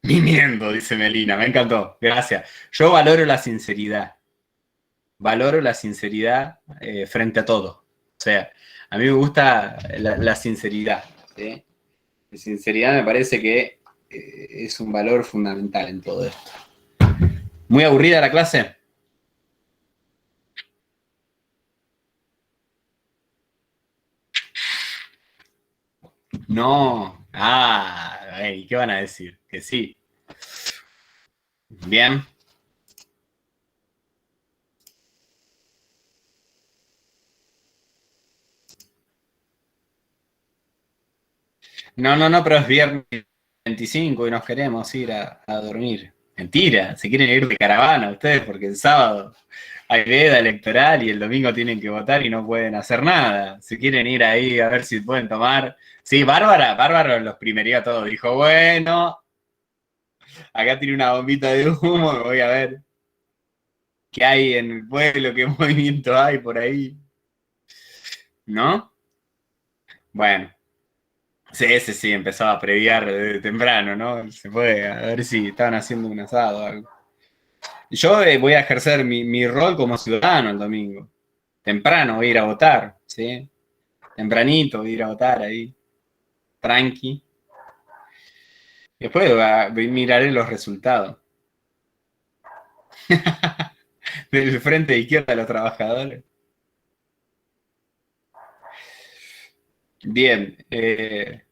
Viniendo, dice Melina, me encantó, gracias. Yo valoro la sinceridad. Valoro la sinceridad frente a todo. O sea, a mí me gusta la sinceridad, ¿sí? La sinceridad me parece que es un valor fundamental en todo esto. ¿Muy aburrida la clase? No. ¿Qué van a decir? Que sí. Bien. No, pero es viernes 25 y nos queremos ir a dormir. Mentira, se quieren ir de caravana ustedes porque el sábado hay veda electoral y el domingo tienen que votar y no pueden hacer nada. Se quieren ir ahí a ver si pueden tomar. Sí, Bárbara los primería a todos. Dijo, bueno, acá tiene una bombita de humo, me voy a ver qué hay en el pueblo, qué movimiento hay por ahí. ¿No? Bueno. Sí, empezaba a previar desde temprano, ¿no? Se fue a ver si estaban haciendo un asado o algo. Yo voy a ejercer mi rol como ciudadano el domingo. Temprano voy a ir a votar, ¿sí? Tempranito voy a ir a votar ahí. Tranqui. Después miraré los resultados. Del frente de izquierda de los trabajadores. Bien,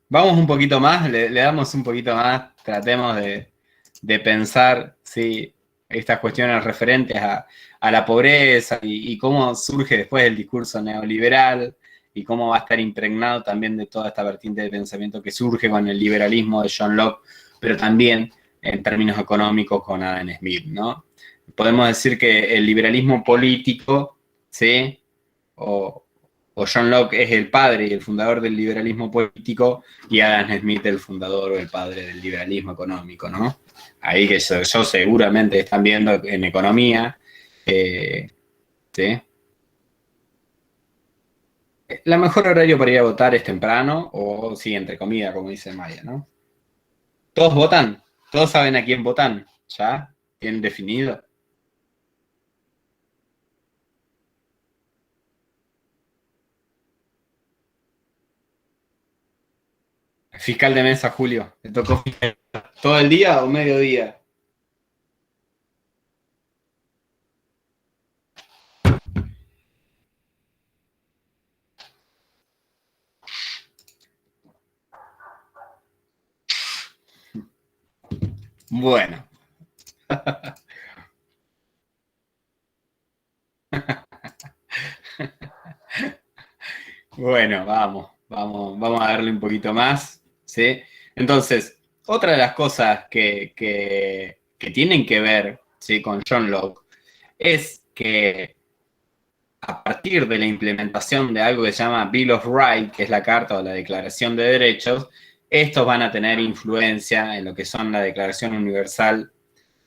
vamos un poquito más, le damos un poquito más, tratemos de pensar, ¿sí?, estas cuestiones referentes a la pobreza y cómo surge después el discurso neoliberal y cómo va a estar impregnado también de toda esta vertiente de pensamiento que surge con el liberalismo de John Locke, pero también en términos económicos con Adam Smith, ¿no? Podemos decir que el liberalismo político, ¿sí?, o o John Locke es el padre y el fundador del liberalismo político, y Adam Smith el fundador o el padre del liberalismo económico, ¿no? Ahí que yo seguramente están viendo en economía, ¿sí? La mejor horario para ir a votar es temprano, o sí, entre comillas, como dice Maya, ¿no? ¿Todos votan? ¿Todos saben a quién votan? ¿Ya? ¿Tienen definido? Fiscal de mesa, Julio. ¿Te tocó fiscal? ¿Todo el día o mediodía? Bueno. Bueno, vamos a darle un poquito más, ¿sí? Entonces, otra de las cosas que tienen que ver, ¿sí?, con John Locke es que a partir de la implementación de algo que se llama Bill of Rights, que es la Carta o la Declaración de Derechos, estos van a tener influencia en lo que son la Declaración Universal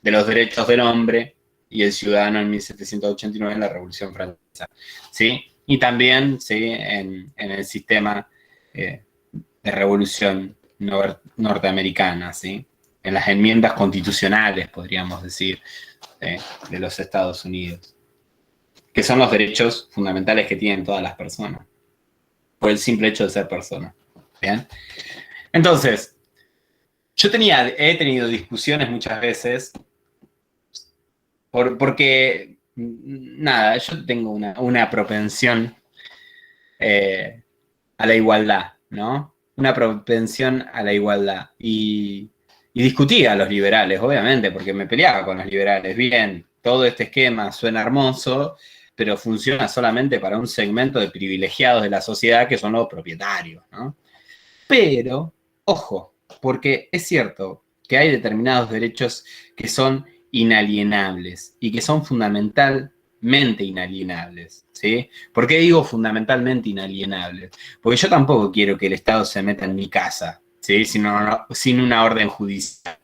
de los Derechos del Hombre y el Ciudadano en 1789 en la Revolución Francesa, ¿sí? Y también, ¿sí?, en el sistema de revolución norteamericana, ¿sí?, en las enmiendas constitucionales, podríamos decir, de los Estados Unidos, que son los derechos fundamentales que tienen todas las personas, por el simple hecho de ser personas. ¿Bien? Entonces, he tenido discusiones muchas veces, porque, nada, yo tengo una propensión a la igualdad, ¿no? Una propensión a la igualdad. Y discutía a los liberales, obviamente, porque me peleaba con los liberales. Bien, todo este esquema suena hermoso, pero funciona solamente para un segmento de privilegiados de la sociedad que son los propietarios, ¿no? Pero, ojo, porque es cierto que hay determinados derechos que son inalienables y que son fundamentalmente inalienables, ¿sí? ¿Por qué digo fundamentalmente inalienables? Porque yo tampoco quiero que el Estado se meta en mi casa, ¿sí?, sin una orden judicial,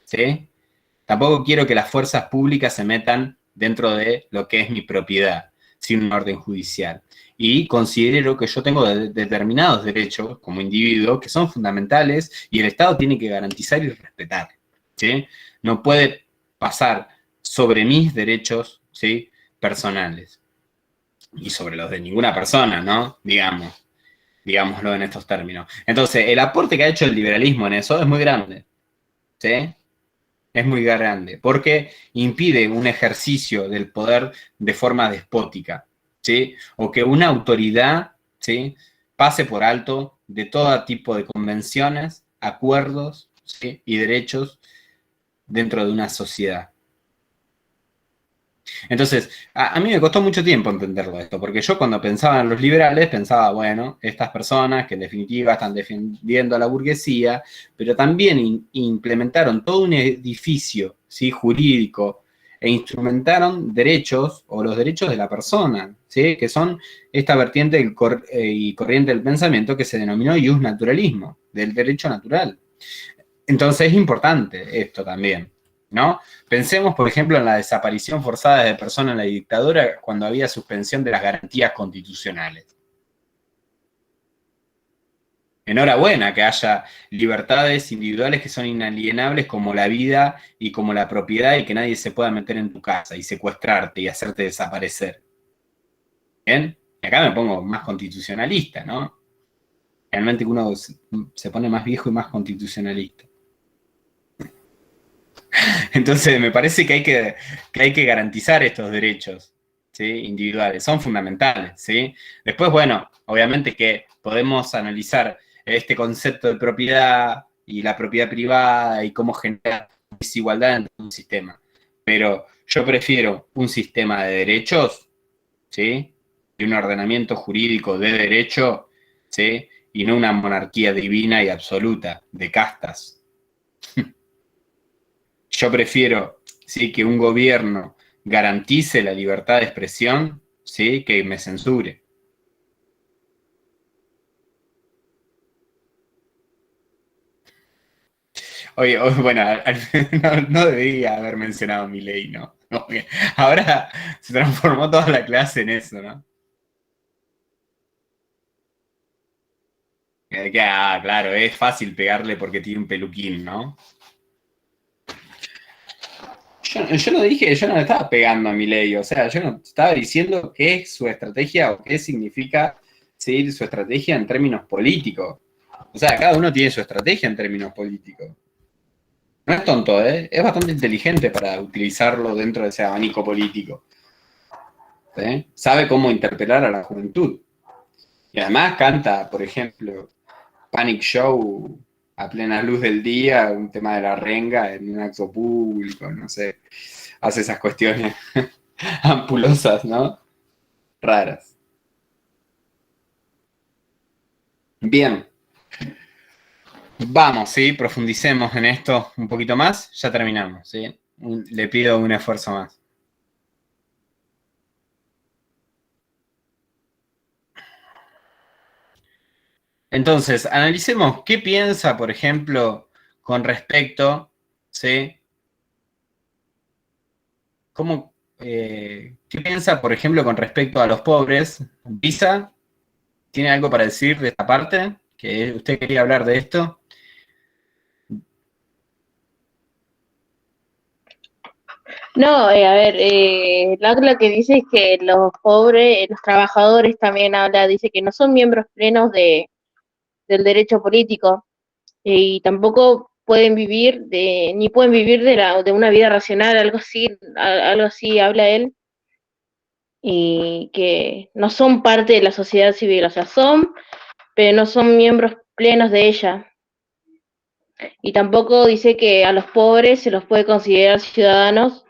¿sí? Tampoco quiero que las fuerzas públicas se metan dentro de lo que es mi propiedad, sin una orden judicial. Y considero que yo tengo determinados derechos como individuo que son fundamentales y el Estado tiene que garantizar y respetar, ¿sí? No puede pasar sobre mis derechos, ¿sí?, personales y sobre los de ninguna persona, ¿no? Digámoslo en estos términos. Entonces, el aporte que ha hecho el liberalismo en eso es muy grande, ¿sí? Es muy grande, porque impide un ejercicio del poder de forma despótica, ¿sí? O que una autoridad, ¿sí?, pase por alto de todo tipo de convenciones, acuerdos, ¿sí?, y derechos dentro de una sociedad. Entonces, a mí me costó mucho tiempo entenderlo esto, porque yo cuando pensaba en los liberales pensaba, bueno, estas personas que en definitiva están defendiendo a la burguesía, pero también implementaron todo un edificio, ¿sí?, jurídico, e instrumentaron derechos o los derechos de la persona, ¿sí?, que son esta vertiente y corriente del pensamiento que se denominó justnaturalismo, del derecho natural. Entonces es importante esto también, ¿no? Pensemos, por ejemplo, en la desaparición forzada de personas en la dictadura cuando había suspensión de las garantías constitucionales. Enhorabuena que haya libertades individuales que son inalienables como la vida y como la propiedad y que nadie se pueda meter en tu casa y secuestrarte y hacerte desaparecer. ¿Bien? Y acá me pongo más constitucionalista, ¿no? Realmente uno se pone más viejo y más constitucionalista. Entonces, me parece que hay que garantizar estos derechos, ¿sí?, individuales. Son fundamentales, ¿sí? Después, bueno, obviamente que podemos analizar este concepto de propiedad y la propiedad privada y cómo genera desigualdad en un sistema. Pero yo prefiero un sistema de derechos, ¿sí?, y un ordenamiento jurídico de derecho, ¿sí?, y no una monarquía divina y absoluta de castas. Yo prefiero, ¿sí?, que un gobierno garantice la libertad de expresión, ¿sí?, que me censure. Oye, bueno, no debería haber mencionado Milei, ¿no? Como que ahora se transformó toda la clase en eso, ¿no? Claro, es fácil pegarle porque tiene un peluquín, ¿no? Yo no dije, yo no le estaba pegando a Milei, o sea, yo no estaba diciendo qué es su estrategia o qué significa seguir su estrategia en términos políticos. O sea, cada uno tiene su estrategia en términos políticos. No es tonto, ¿eh? Es bastante inteligente para utilizarlo dentro de ese abanico político. ¿Sí? Sabe cómo interpelar a la juventud. Y además canta, por ejemplo, Panic Show a plena luz del día, un tema de la renga en un acto público, no sé. Hace esas cuestiones ampulosas, ¿no? Raras. Bien. Vamos, ¿sí? Profundicemos en esto un poquito más. Ya terminamos, ¿sí? Le pido un esfuerzo más. Entonces, analicemos qué piensa, por ejemplo, con respecto, ¿sí? ¿Qué piensa, por ejemplo, con respecto a los pobres? ¿Visa? ¿Tiene algo para decir de esta parte? ¿Que usted quería hablar de esto? No, a ver, lo que dice es que los pobres, los trabajadores también habla, dice que no son miembros plenos del derecho político y tampoco pueden vivir ni pueden vivir de una vida racional, algo así habla él, y que no son parte de la sociedad civil, o sea, pero no son miembros plenos de ella. Y tampoco dice que a los pobres se los puede considerar ciudadanos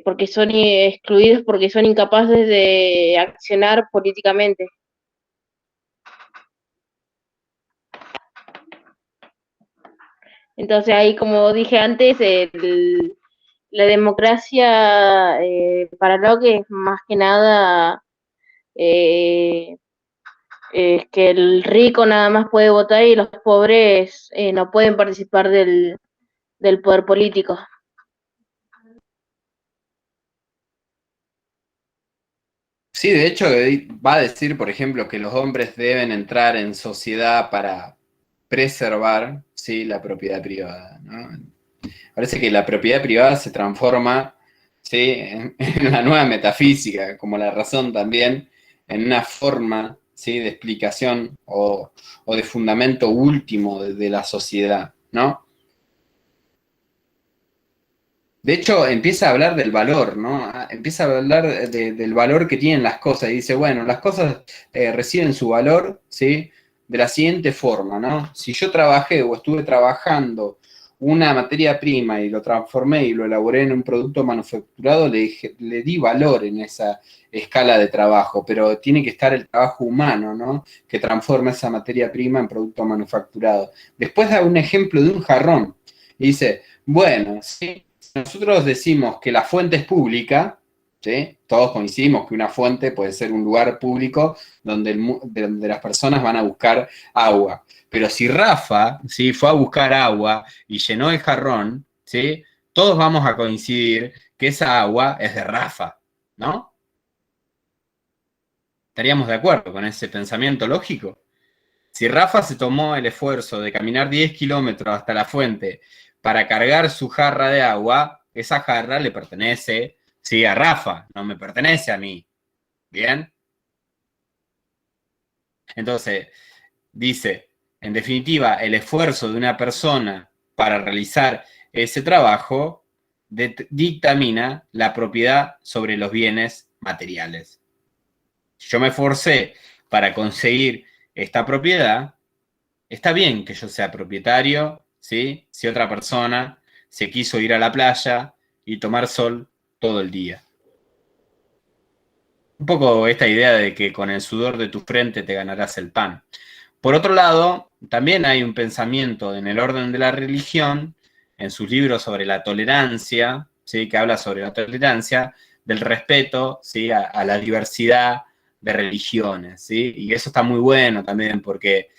porque son excluidos, porque son incapaces de accionar políticamente. Entonces ahí, como dije antes, la democracia para Locke es más que nada eh, es que el rico nada más puede votar y los pobres no pueden participar del poder político. Sí, de hecho, va a decir, por ejemplo, que los hombres deben entrar en sociedad para preservar, ¿sí? La propiedad privada, ¿no? Parece que la propiedad privada se transforma, ¿sí? en la nueva metafísica, como la razón también, en una forma, ¿sí? De explicación o de fundamento último de la sociedad, ¿no? De hecho, empieza a hablar del valor, ¿no? Empieza a hablar del valor que tienen las cosas y dice, bueno, las cosas reciben su valor, ¿sí? De la siguiente forma, ¿no? Si yo trabajé o estuve trabajando una materia prima y lo transformé y lo elaboré en un producto manufacturado, le di valor en esa escala de trabajo, pero tiene que estar el trabajo humano, ¿no? Que transforma esa materia prima en producto manufacturado. Después da un ejemplo de un jarrón y dice, bueno, sí, nosotros decimos que la fuente es pública, ¿sí? Todos coincidimos que una fuente puede ser un lugar público donde las personas van a buscar agua. Pero si Rafa, ¿sí? Fue a buscar agua y llenó el jarrón, ¿sí? Todos vamos a coincidir que esa agua es de Rafa, ¿no? ¿Estaríamos de acuerdo con ese pensamiento lógico? Si Rafa se tomó el esfuerzo de caminar 10 kilómetros hasta la fuente para cargar su jarra de agua, esa jarra le pertenece, sí, a Rafa, no me pertenece a mí. ¿Bien? Entonces, dice, en definitiva, el esfuerzo de una persona para realizar ese trabajo dictamina la propiedad sobre los bienes materiales. Si yo me esforcé para conseguir esta propiedad, está bien que yo sea propietario, ¿sí? Si otra persona se quiso ir a la playa y tomar sol todo el día. Un poco esta idea de que con el sudor de tu frente te ganarás el pan. Por otro lado, también hay un pensamiento en el orden de la religión, en sus libros sobre la tolerancia, ¿sí? Que habla sobre la tolerancia, del respeto, ¿sí? a la diversidad de religiones, ¿sí? Y eso está muy bueno también porque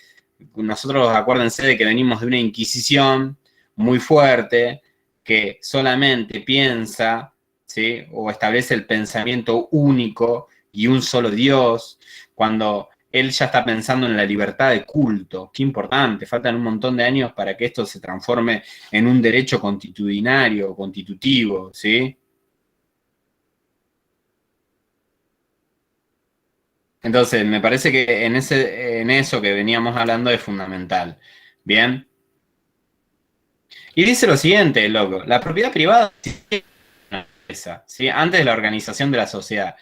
nosotros acuérdense de que venimos de una Inquisición, muy fuerte, que solamente piensa, ¿sí? O establece el pensamiento único y un solo Dios, cuando él ya está pensando en la libertad de culto. Qué importante, faltan un montón de años para que esto se transforme en un derecho constitucionario, constitutivo, ¿sí? Entonces, me parece que en eso que veníamos hablando es fundamental. ¿Bien? Y dice lo siguiente, loco, la propiedad privada es una empresa, ¿sí? Antes de la organización de la sociedad.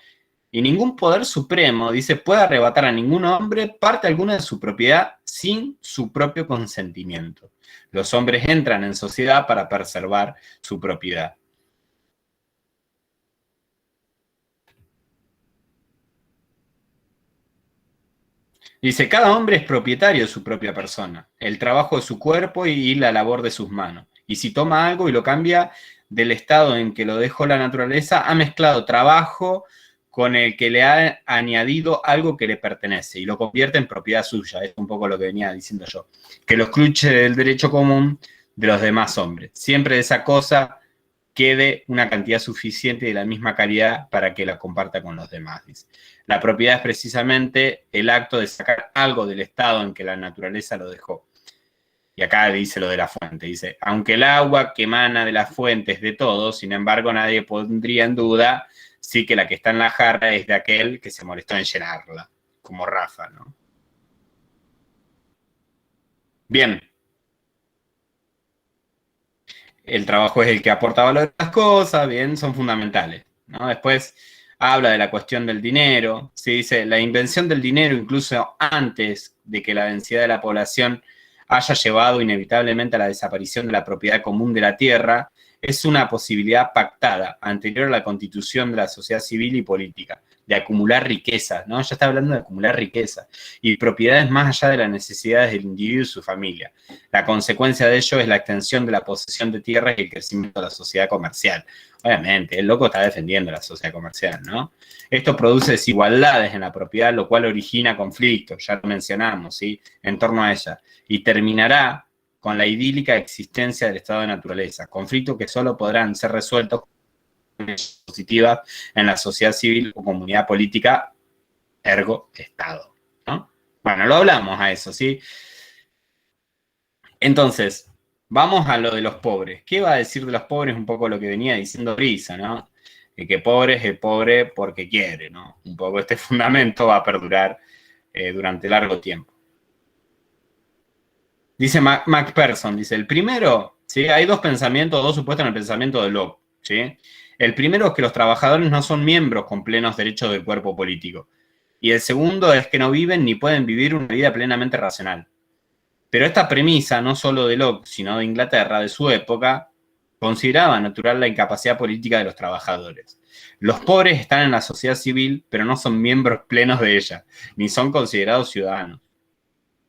Y ningún poder supremo, dice, puede arrebatar a ningún hombre parte alguna de su propiedad sin su propio consentimiento. Los hombres entran en sociedad para preservar su propiedad. Dice, cada hombre es propietario de su propia persona, el trabajo de su cuerpo y la labor de sus manos. Y si toma algo y lo cambia del estado en que lo dejó la naturaleza, ha mezclado trabajo con el que le ha añadido algo que le pertenece y lo convierte en propiedad suya. Es un poco lo que venía diciendo yo. Que lo excluye del derecho común de los demás hombres. Siempre de esa cosa quede una cantidad suficiente de la misma calidad para que la comparta con los demás, dice. La propiedad es precisamente el acto de sacar algo del estado en que la naturaleza lo dejó. Y acá dice lo de la fuente, dice, aunque el agua que emana de la fuente es de todos, sin embargo nadie pondría en duda sí que la que está en la jarra es de aquel que se molestó en llenarla, como Rafa, ¿no? Bien. El trabajo es el que aporta valor a las cosas, bien, son fundamentales, ¿no? Después habla de la cuestión del dinero, ¿sí? Dice, la invención del dinero, incluso antes de que la densidad de la población haya llevado inevitablemente a la desaparición de la propiedad común de la tierra, es una posibilidad pactada, anterior a la constitución de la sociedad civil y política, de acumular riquezas, ¿no? Ya está hablando de acumular riquezas y propiedades más allá de las necesidades del individuo y su familia. La consecuencia de ello es la extensión de la posesión de tierras y el crecimiento de la sociedad comercial. Obviamente, el loco está defendiendo la sociedad comercial, ¿no? Esto produce desigualdades en la propiedad, lo cual origina conflictos, ya lo mencionamos, ¿sí? En torno a ella. Y terminará con la idílica existencia del estado de naturaleza, conflictos que solo podrán ser resueltos positivas en la sociedad civil o comunidad política, ergo Estado, ¿no? Bueno, lo hablamos a eso, ¿sí? Entonces, vamos a lo de los pobres. ¿Qué va a decir de los pobres? Un poco lo que venía diciendo Brisa, ¿no? Que pobre es el pobre porque quiere, ¿no? Un poco este fundamento va a perdurar durante largo tiempo. Dice Macpherson, dice, el primero, ¿sí? Hay dos pensamientos, dos supuestos en el pensamiento de Locke, ¿sí? El primero es que los trabajadores no son miembros con plenos derechos del cuerpo político. Y el segundo es que no viven ni pueden vivir una vida plenamente racional. Pero esta premisa, no solo de Locke, sino de Inglaterra, de su época, consideraba natural la incapacidad política de los trabajadores. Los pobres están en la sociedad civil, pero no son miembros plenos de ella, ni son considerados ciudadanos.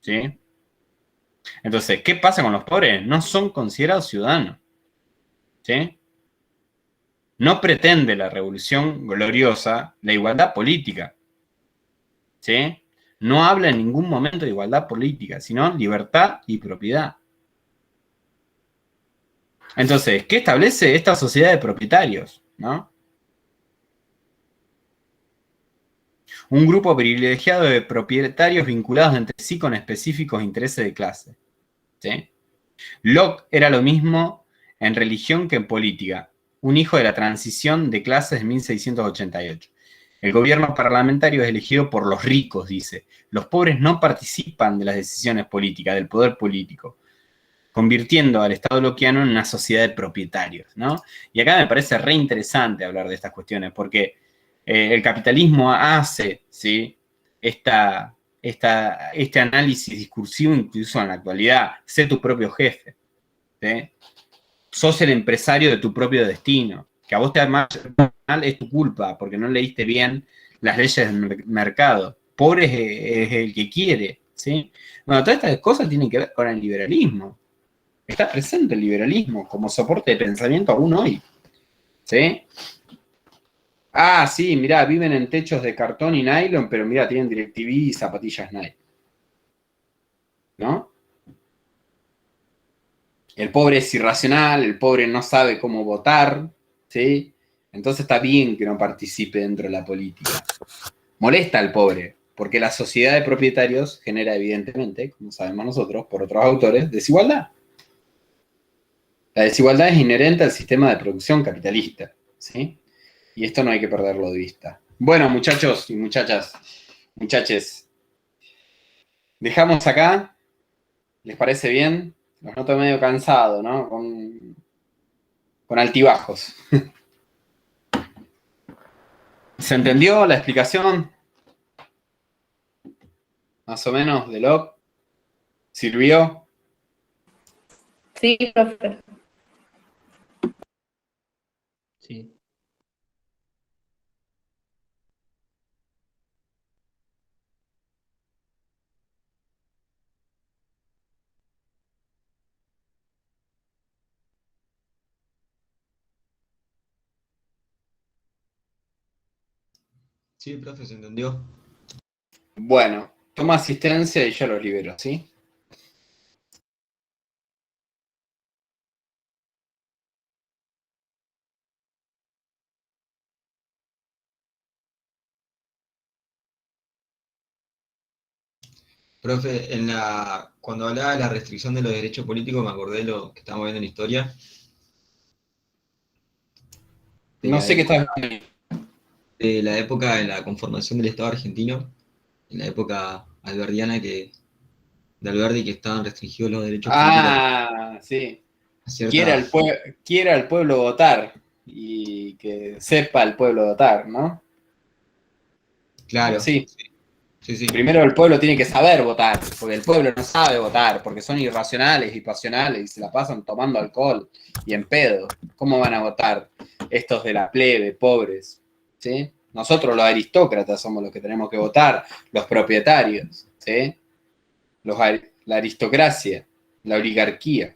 ¿Sí? Entonces, ¿qué pasa con los pobres? No son considerados ciudadanos. ¿Sí? No pretende la revolución gloriosa la igualdad política. ¿Sí? No habla en ningún momento de igualdad política, sino libertad y propiedad. Entonces, ¿qué establece esta sociedad de propietarios? ¿No? Un grupo privilegiado de propietarios vinculados entre sí con específicos intereses de clase. ¿Sí? Locke era lo mismo en religión que en política, un hijo de la transición de clases de 1688. El gobierno parlamentario es elegido por los ricos, dice. Los pobres no participan de las decisiones políticas, del poder político, convirtiendo al Estado lockeano en una sociedad de propietarios, ¿no? Y acá me parece re interesante hablar de estas cuestiones, porque el capitalismo hace, ¿sí? Este análisis discursivo incluso en la actualidad. Sé tu propio jefe, ¿sí? Sos el empresario de tu propio destino. Que a vos te armas mal es tu culpa, porque no leíste bien las leyes del mercado. Pobre es el que quiere, ¿sí? Bueno, todas estas cosas tienen que ver con el liberalismo. Está presente el liberalismo como soporte de pensamiento aún hoy, ¿sí? Ah, sí, mirá, viven en techos de cartón y nylon, pero mirá, tienen DirecTV y zapatillas Nike. ¿No? el pobre es irracional, el pobre no sabe cómo votar, ¿sí? Entonces está bien que no participe dentro de la política. Molesta al pobre, porque la sociedad de propietarios genera evidentemente, como sabemos nosotros, por otros autores, desigualdad. La desigualdad es inherente al sistema de producción capitalista, ¿sí? Y esto no hay que perderlo de vista. Bueno, muchachos y muchaches, dejamos acá. ¿Les parece bien? Los noto medio cansado, ¿no? Con altibajos. ¿Se entendió la explicación? Más o menos de Locke. ¿Sirvió? Sí, profe. Sí. Sí, profe, se entendió. Bueno, toma asistencia y yo los libero, ¿sí? Profe, cuando hablaba de la restricción de los derechos políticos, me acordé de lo que estábamos viendo en historia. De No la sé qué época, estás... de la época de la conformación del Estado argentino, en la época alberdiana de Alberdi, que estaban restringidos los derechos políticos Sí. a cierta... Quiera el pueblo votar y que sepa el pueblo votar, ¿no? Claro, Sí. sí. Primero el pueblo tiene que saber votar, porque el pueblo no sabe votar, porque son irracionales y pasionales y se la pasan tomando alcohol y en pedo. ¿Cómo van a votar estos de la plebe, pobres? ¿Sí? Nosotros los aristócratas somos los que tenemos que votar, los propietarios, ¿sí? La aristocracia, la oligarquía.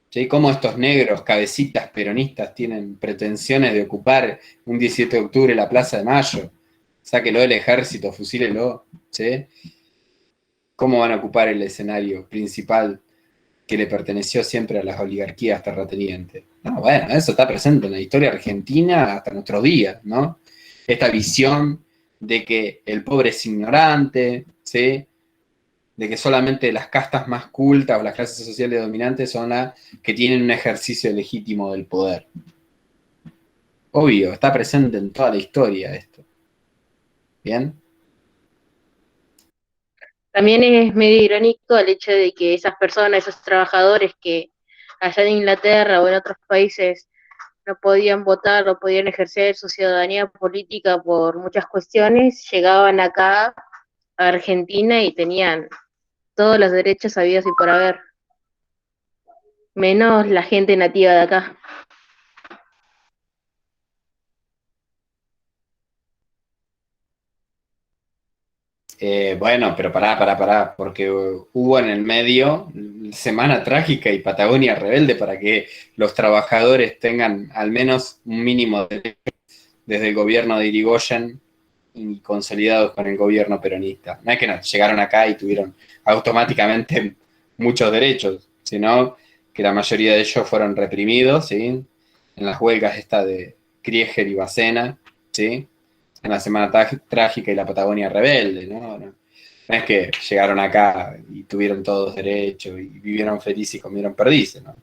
¿Sí? Cómo estos negros cabecitas peronistas tienen pretensiones de ocupar un 17 de octubre la Plaza de Mayo. Sáquelo del ejército, fusílelo, ¿sí? ¿Cómo van a ocupar el escenario principal que le perteneció siempre a las oligarquías terratenientes? No, bueno, eso está presente en la historia argentina hasta nuestros días, ¿no? Esta visión de que el pobre es ignorante, ¿sí? De que solamente las castas más cultas o las clases sociales dominantes son las que tienen un ejercicio legítimo del poder. Obvio, está presente en toda la historia esto. ¿Bien? También es medio irónico el hecho de que esas personas, esos trabajadores que allá en Inglaterra o en otros países no podían votar, no podían ejercer su ciudadanía política por muchas cuestiones, llegaban acá a Argentina y tenían todos los derechos habidos y por haber, menos la gente nativa de acá. Bueno, pero pará, porque hubo en el medio Semana Trágica y Patagonia Rebelde para que los trabajadores tengan al menos un mínimo de derechos desde el gobierno de Irigoyen y consolidados con el gobierno peronista. No es que nos llegaron acá y tuvieron automáticamente muchos derechos, sino que la mayoría de ellos fueron reprimidos, ¿sí? En las huelgas esta de Krieger y Bacena, ¿sí? En la Semana Trágica y la Patagonia Rebelde, ¿no? No es que llegaron acá y tuvieron todos derechos y vivieron felices y comieron perdices, ¿no?